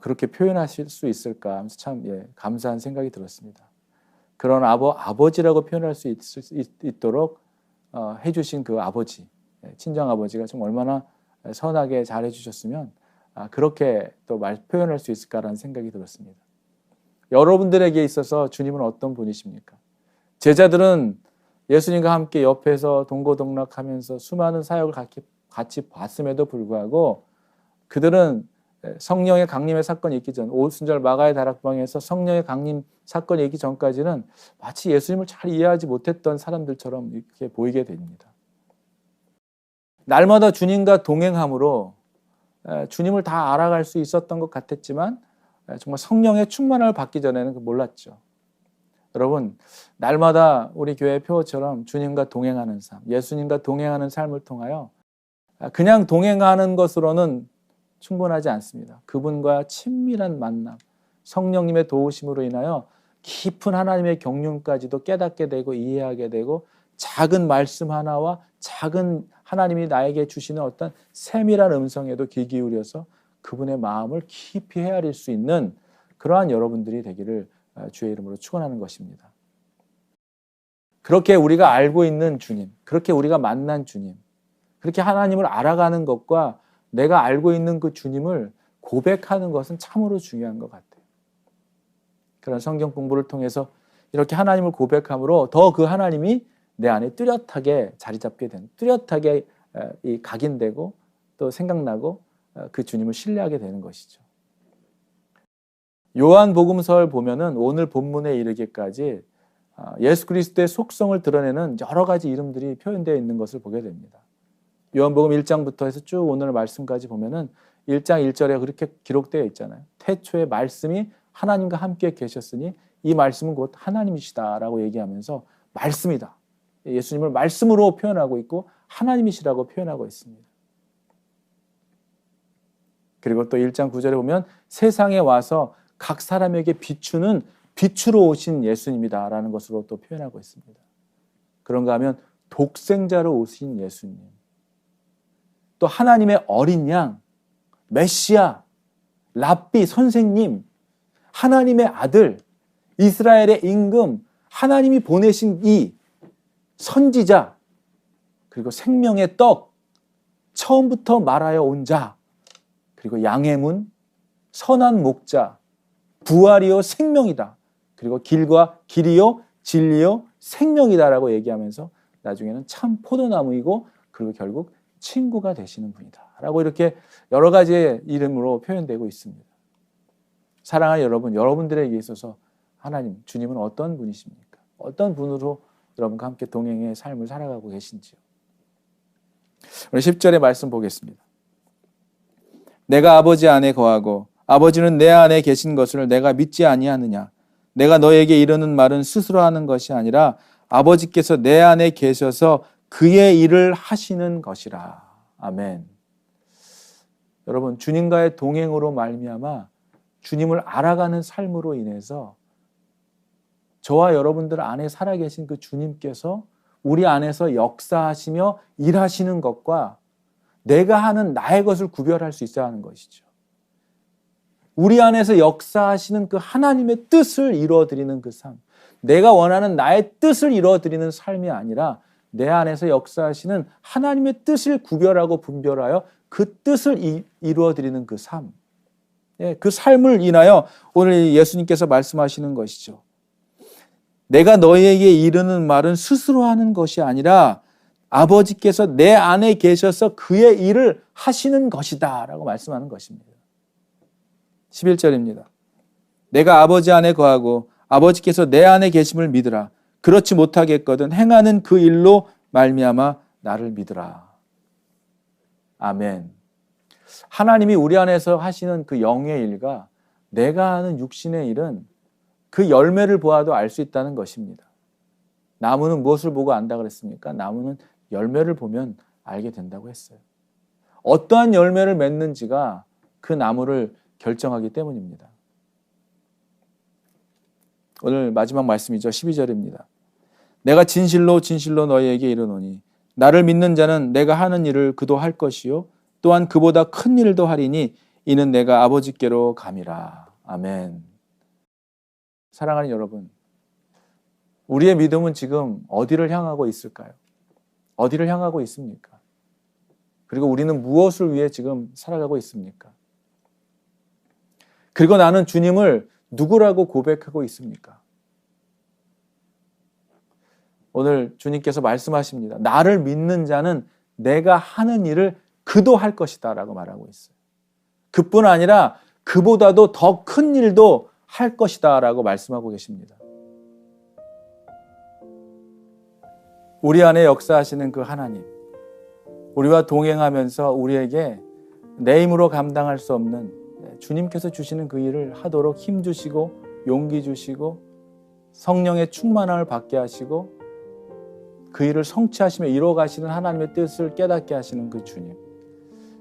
그렇게 표현하실 수 있을까 하면서 참 감사한 생각이 들었습니다. 그런 아버지라고 표현할 수 있도록 해주신 그 아버지, 친정 아버지가 좀 얼마나 선하게 잘 해주셨으면 그렇게 또 표현할 수 있을까라는 생각이 들었습니다. 여러분들에게 있어서 주님은 어떤 분이십니까? 제자들은 예수님과 함께 옆에서 동고동락하면서 수많은 사역을 같이 봤음에도 불구하고 그들은 성령의 강림의 사건이 있기 전, 오순절 마가의 다락방에서 성령의 강림 사건이 있기 전까지는 마치 예수님을 잘 이해하지 못했던 사람들처럼 이렇게 보이게 됩니다. 날마다 주님과 동행함으로 주님을 다 알아갈 수 있었던 것 같았지만 정말 성령의 충만함을 받기 전에는 몰랐죠. 여러분, 날마다 우리 교회 표어처럼 주님과 동행하는 삶, 예수님과 동행하는 삶을 통하여 그냥 동행하는 것으로는 충분하지 않습니다. 그분과 친밀한 만남, 성령님의 도우심으로 인하여 깊은 하나님의 경륜까지도 깨닫게 되고 이해하게 되고 작은 말씀 하나와 작은 하나님이 나에게 주시는 어떤 세밀한 음성에도 귀 기울여서 그분의 마음을 깊이 헤아릴 수 있는 그러한 여러분들이 되기를 주의 이름으로 축원하는 것입니다. 그렇게 우리가 알고 있는 주님, 그렇게 우리가 만난 주님, 그렇게 하나님을 알아가는 것과 내가 알고 있는 그 주님을 고백하는 것은 참으로 중요한 것 같아요. 그런 성경 공부를 통해서 이렇게 하나님을 고백함으로 더 그 하나님이 내 안에 뚜렷하게 자리 잡게 되는, 뚜렷하게 각인되고 또 생각나고 그 주님을 신뢰하게 되는 것이죠. 요한복음서를 보면은 오늘 본문에 이르기까지 예수 그리스도의 속성을 드러내는 여러 가지 이름들이 표현되어 있는 것을 보게 됩니다. 요한복음 1장부터 해서 쭉 오늘 말씀까지 보면은 1장 1절에 그렇게 기록되어 있잖아요. 태초에 말씀이 하나님과 함께 계셨으니 이 말씀은 곧 하나님이시다라고 얘기하면서 말씀이다. 예수님을 말씀으로 표현하고 있고 하나님이시라고 표현하고 있습니다. 그리고 또 1장 9절에 보면 세상에 와서 각 사람에게 비추는 빛으로 오신 예수님이다라는 것으로 또 표현하고 있습니다. 그런가 하면 독생자로 오신 예수님, 또 하나님의 어린 양, 메시아, 랍비, 선생님, 하나님의 아들, 이스라엘의 임금, 하나님이 보내신 이 선지자, 그리고 생명의 떡, 처음부터 말하여 온 자, 그리고 양의 문, 선한 목자, 부활이요 생명이다. 그리고 길과 길이요 진리요 생명이다라고 얘기하면서 나중에는 참 포도나무이고 그리고 결국 친구가 되시는 분이다 라고 이렇게 여러 가지의 이름으로 표현되고 있습니다. 사랑하는 여러분, 여러분들에게 있어서 하나님, 주님은 어떤 분이십니까? 어떤 분으로 여러분과 함께 동행의 삶을 살아가고 계신지요? 우리 10절의 말씀 보겠습니다. 내가 아버지 안에 거하고 아버지는 내 안에 계신 것을 내가 믿지 아니하느냐? 내가 너에게 이르는 말은 스스로 하는 것이 아니라 아버지께서 내 안에 계셔서 그의 일을 하시는 것이라. 아멘. 여러분, 주님과의 동행으로 말미암아 주님을 알아가는 삶으로 인해서 저와 여러분들 안에 살아계신 그 주님께서 우리 안에서 역사하시며 일하시는 것과 내가 하는 나의 것을 구별할 수 있어야 하는 것이죠. 우리 안에서 역사하시는 그 하나님의 뜻을 이루어드리는 그 삶, 내가 원하는 나의 뜻을 이루어드리는 삶이 아니라 내 안에서 역사하시는 하나님의 뜻을 구별하고 분별하여 그 뜻을 이루어드리는 그 삶, 그 삶을 인하여 오늘 예수님께서 말씀하시는 것이죠. 내가 너희에게 이르는 말은 스스로 하는 것이 아니라 아버지께서 내 안에 계셔서 그의 일을 하시는 것이다 라고 말씀하는 것입니다. 11절입니다. 내가 아버지 안에 거하고 아버지께서 내 안에 계심을 믿으라. 그렇지 못하겠거든 행하는 그 일로 말미암아 나를 믿으라. 아멘. 하나님이 우리 안에서 하시는 그 영의 일과 내가 하는 육신의 일은 그 열매를 보아도 알 수 있다는 것입니다. 나무는 무엇을 보고 안다 그랬습니까? 나무는 열매를 보면 알게 된다고 했어요. 어떠한 열매를 맺는지가 그 나무를 결정하기 때문입니다. 오늘 마지막 말씀이죠. 12절입니다. 내가 진실로 진실로 너희에게 이르노니 나를 믿는 자는 내가 하는 일을 그도 할 것이요 또한 그보다 큰 일도 하리니 이는 내가 아버지께로 감이라. 아멘. 사랑하는 여러분, 우리의 믿음은 지금 어디를 향하고 있을까요? 어디를 향하고 있습니까? 그리고 우리는 무엇을 위해 지금 살아가고 있습니까? 그리고 나는 주님을 누구라고 고백하고 있습니까? 오늘 주님께서 말씀하십니다. 나를 믿는 자는 내가 하는 일을 그도 할 것이다 라고 말하고 있어요. 그뿐 아니라 그보다도 더 큰 일도 할 것이다 라고 말씀하고 계십니다. 우리 안에 역사하시는 그 하나님, 우리와 동행하면서 우리에게 내 힘으로 감당할 수 없는 주님께서 주시는 그 일을 하도록 힘 주시고 용기 주시고 성령의 충만함을 받게 하시고 그 일을 성취하시며 이루어가시는 하나님의 뜻을 깨닫게 하시는 그 주님,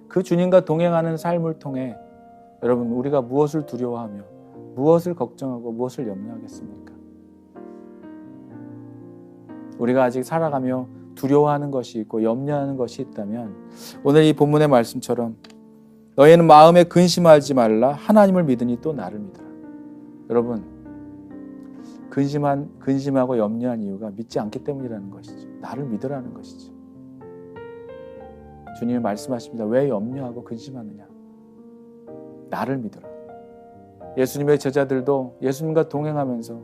그 주님과 동행하는 삶을 통해 여러분, 우리가 무엇을 두려워하며 무엇을 걱정하고 무엇을 염려하겠습니까? 우리가 아직 살아가며 두려워하는 것이 있고 염려하는 것이 있다면 오늘 이 본문의 말씀처럼 너희는 마음에 근심하지 말라. 하나님을 믿으니 또 나를 믿으라. 여러분, 근심하고 염려한 이유가 믿지 않기 때문이라는 것이죠. 나를 믿으라는 것이죠. 주님이 말씀하십니다. 왜 염려하고 근심하느냐? 나를 믿으라. 예수님의 제자들도 예수님과 동행하면서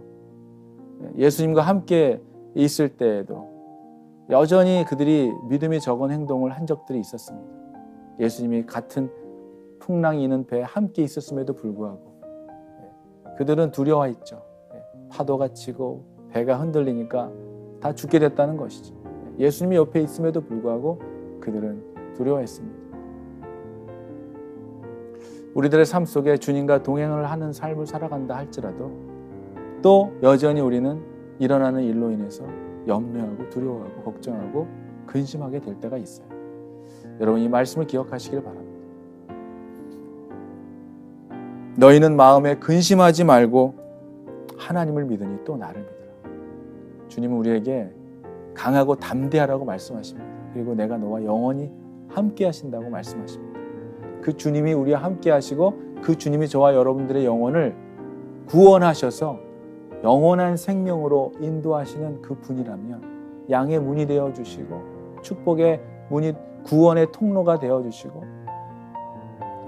예수님과 함께 있을 때에도 여전히 그들이 믿음이 적은 행동을 한 적들이 있었습니다. 예수님이 같은 풍랑이 있는 배에 함께 있었음에도 불구하고 그들은 두려워했죠. 파도가 치고 배가 흔들리니까 다 죽게 됐다는 것이죠. 예수님이 옆에 있음에도 불구하고 그들은 두려워했습니다. 우리들의 삶 속에 주님과 동행을 하는 삶을 살아간다 할지라도 또 여전히 우리는 일어나는 일로 인해서 염려하고 두려워하고 걱정하고 근심하게 될 때가 있어요. 여러분, 이 말씀을 기억하시길 바랍니다. 너희는 마음에 근심하지 말고 하나님을 믿으니 또 나를 믿으라. 주님은 우리에게 강하고 담대하라고 말씀하십니다. 그리고 내가 너와 영원히 함께 하신다고 말씀하십니다. 그 주님이 우리와 함께 하시고 그 주님이 저와 여러분들의 영혼을 구원하셔서 영원한 생명으로 인도하시는 그 분이라면 양의 문이 되어주시고 축복의 문이 구원의 통로가 되어주시고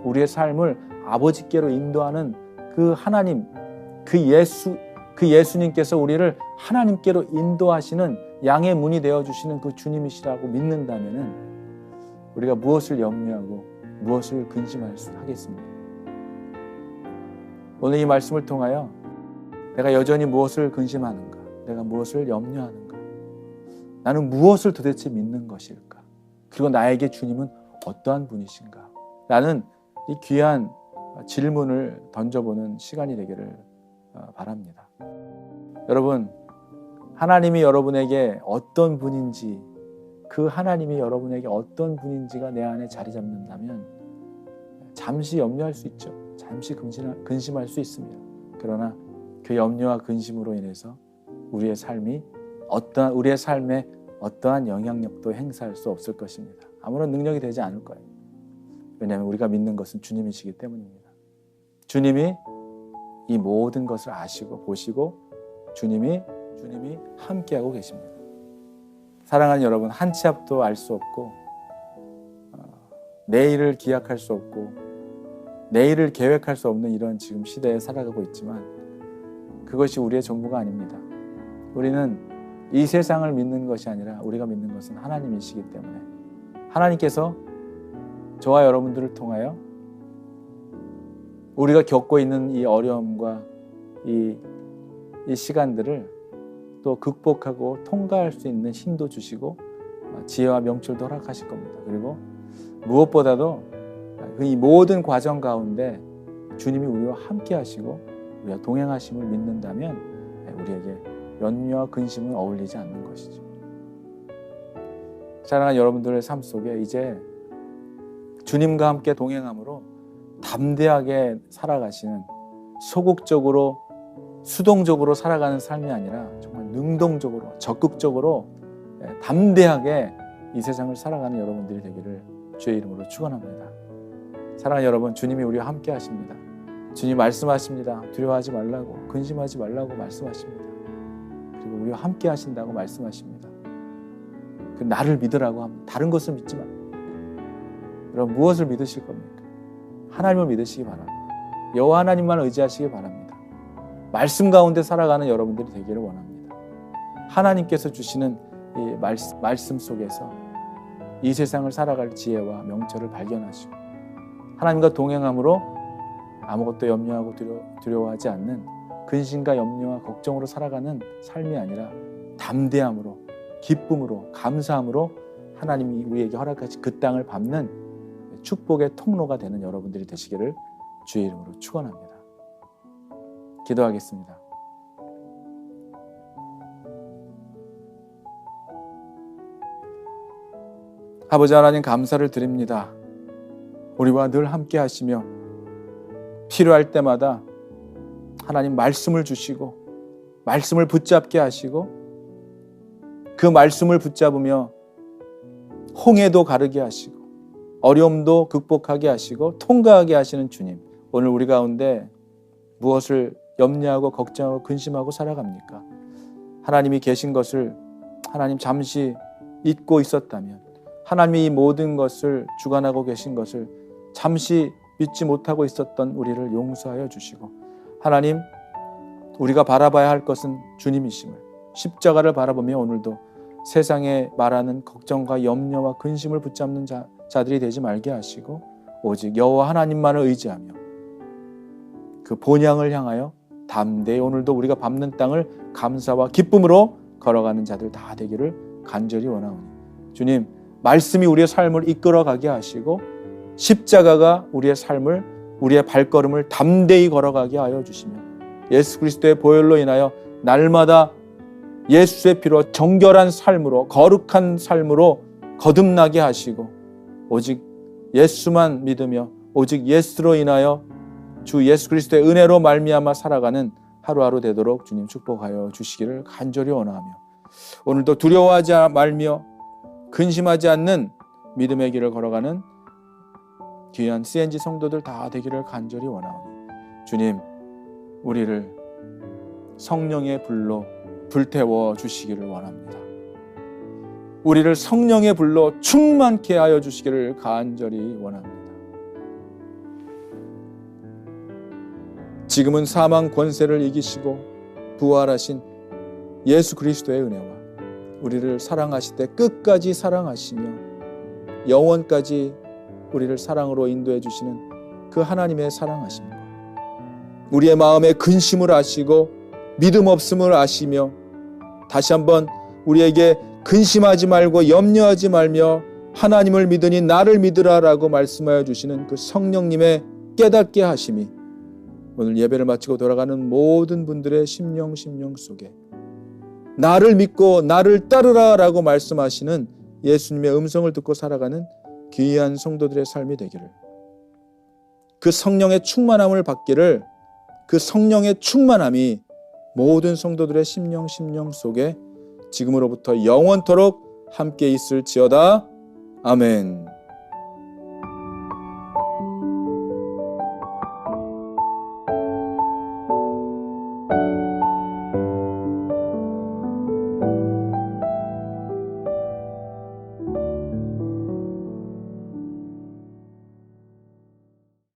우리의 삶을 아버지께로 인도하는 그 하나님, 그 예수님께서 우리를 하나님께로 인도하시는 양의 문이 되어주시는 그 주님이시라고 믿는다면 우리가 무엇을 염려하고 무엇을 근심할 수 하겠습니까? 오늘 이 말씀을 통하여 내가 여전히 무엇을 근심하는가? 내가 무엇을 염려하는가? 나는 무엇을 도대체 믿는 것일까? 그리고 나에게 주님은 어떠한 분이신가? 라는 이 귀한 질문을 던져보는 시간이 되기를 바랍니다. 여러분, 하나님이 여러분에게 어떤 분인지, 그 하나님이 여러분에게 어떤 분인지가 내 안에 자리 잡는다면 잠시 염려할 수 있죠. 잠시 근심할 수 있습니다. 그러나 그 염려와 근심으로 인해서 우리의 삶에 어떠한 영향력도 행사할 수 없을 것입니다. 아무런 능력이 되지 않을 거예요. 왜냐하면 우리가 믿는 것은 주님이시기 때문입니다. 주님이 이 모든 것을 아시고 보시고 주님이 함께하고 계십니다. 사랑하는 여러분, 한 치 앞도 알 수 없고 내일을 기약할 수 없고 내일을 계획할 수 없는 이런 지금 시대에 살아가고 있지만 그것이 우리의 전부가 아닙니다. 우리는 이 세상을 믿는 것이 아니라 우리가 믿는 것은 하나님이시기 때문에 하나님께서 저와 여러분들을 통하여 우리가 겪고 있는 이 어려움과 이 시간들을 또 극복하고 통과할 수 있는 힘도 주시고 지혜와 명철도 허락하실 겁니다. 그리고 무엇보다도 이 모든 과정 가운데 주님이 우리와 함께 하시고 우리와 동행하심을 믿는다면 우리에게 염려와 근심은 어울리지 않는 것이죠. 사랑하는 여러분들의 삶 속에 이제 주님과 함께 동행함으로 담대하게 살아가시는, 소극적으로 수동적으로 살아가는 삶이 아니라 정말 능동적으로 적극적으로 담대하게 이 세상을 살아가는 여러분들이 되기를 주의 이름으로 축원합니다. 사랑하는 여러분, 주님이 우리와 함께 하십니다. 주님 말씀하십니다. 두려워하지 말라고, 근심하지 말라고 말씀하십니다. 그리고 우리와 함께 하신다고 말씀하십니다. 그 나를 믿으라고 합니다. 다른 것을 믿지 마. 여러분, 무엇을 믿으실 겁니까? 하나님을 믿으시기 바랍니다. 여호와 하나님만 의지하시기 바랍니다. 말씀 가운데 살아가는 여러분들이 되기를 원합니다. 하나님께서 주시는 이 말씀 속에서 이 세상을 살아갈 지혜와 명철을 발견하시고 하나님과 동행함으로 아무것도 염려하고 두려워하지 않는 근심과 염려와 걱정으로 살아가는 삶이 아니라 담대함으로, 기쁨으로, 감사함으로 하나님이 우리에게 허락하신 그 땅을 밟는 축복의 통로가 되는 여러분들이 되시기를 주의 이름으로 축원합니다. 기도하겠습니다. 아버지 하나님 감사를 드립니다. 우리와 늘 함께 하시며 필요할 때마다 하나님 말씀을 주시고 말씀을 붙잡게 하시고 그 말씀을 붙잡으며 홍해도 가르게 하시고 어려움도 극복하게 하시고 통과하게 하시는 주님, 오늘 우리 가운데 무엇을 염려하고 걱정하고 근심하고 살아갑니까? 하나님이 계신 것을 하나님 잠시 잊고 있었다면, 하나님이 이 모든 것을 주관하고 계신 것을 잠시 믿지 못하고 있었던 우리를 용서하여 주시고, 하나님 우리가 바라봐야 할 것은 주님이심을, 십자가를 바라보며 오늘도 세상에 말하는 걱정과 염려와 근심을 붙잡는 자들이 되지 말게 하시고 오직 여호와 하나님만을 의지하며 그 본향을 향하여 담대히 오늘도 우리가 밟는 땅을 감사와 기쁨으로 걸어가는 자들 다 되기를 간절히 원하오니, 주님 말씀이 우리의 삶을 이끌어가게 하시고 십자가가 우리의 삶을, 우리의 발걸음을 담대히 걸어가게 하여 주시며 예수 그리스도의 보혈로 인하여 날마다 예수의 피로 정결한 삶으로, 거룩한 삶으로 거듭나게 하시고 오직 예수만 믿으며 오직 예수로 인하여 주 예수 그리스도의 은혜로 말미암아 살아가는 하루하루 되도록 주님 축복하여 주시기를 간절히 원하며, 오늘도 두려워하지 말며 근심하지 않는 믿음의 길을 걸어가는 귀한 CNG 성도들 다 되기를 간절히 원하오니, 주님 우리를 성령의 불로 불태워 주시기를 원합니다. 우리를 성령의 불로 충만케 하여 주시기를 간절히 원합니다. 지금은 사망 권세를 이기시고 부활하신 예수 그리스도의 은혜와 우리를 사랑하실 때 끝까지 사랑하시며 영원까지 우리를 사랑으로 인도해 주시는 그 하나님의 사랑하심과 우리의 마음에 근심을 아시고 믿음 없음을 아시며 다시 한번 우리에게 근심하지 말고 염려하지 말며 하나님을 믿으니 나를 믿으라라고 말씀하여 주시는 그 성령님의 깨닫게 하심이 오늘 예배를 마치고 돌아가는 모든 분들의 심령 속에 나를 믿고 나를 따르라라고 말씀하시는 예수님의 음성을 듣고 살아가는 귀한 성도들의 삶이 되기를, 그 성령의 충만함을 받기를, 그 성령의 충만함이 모든 성도들의 심령 속에 지금으로부터 영원토록 함께 있을지어다. 아멘.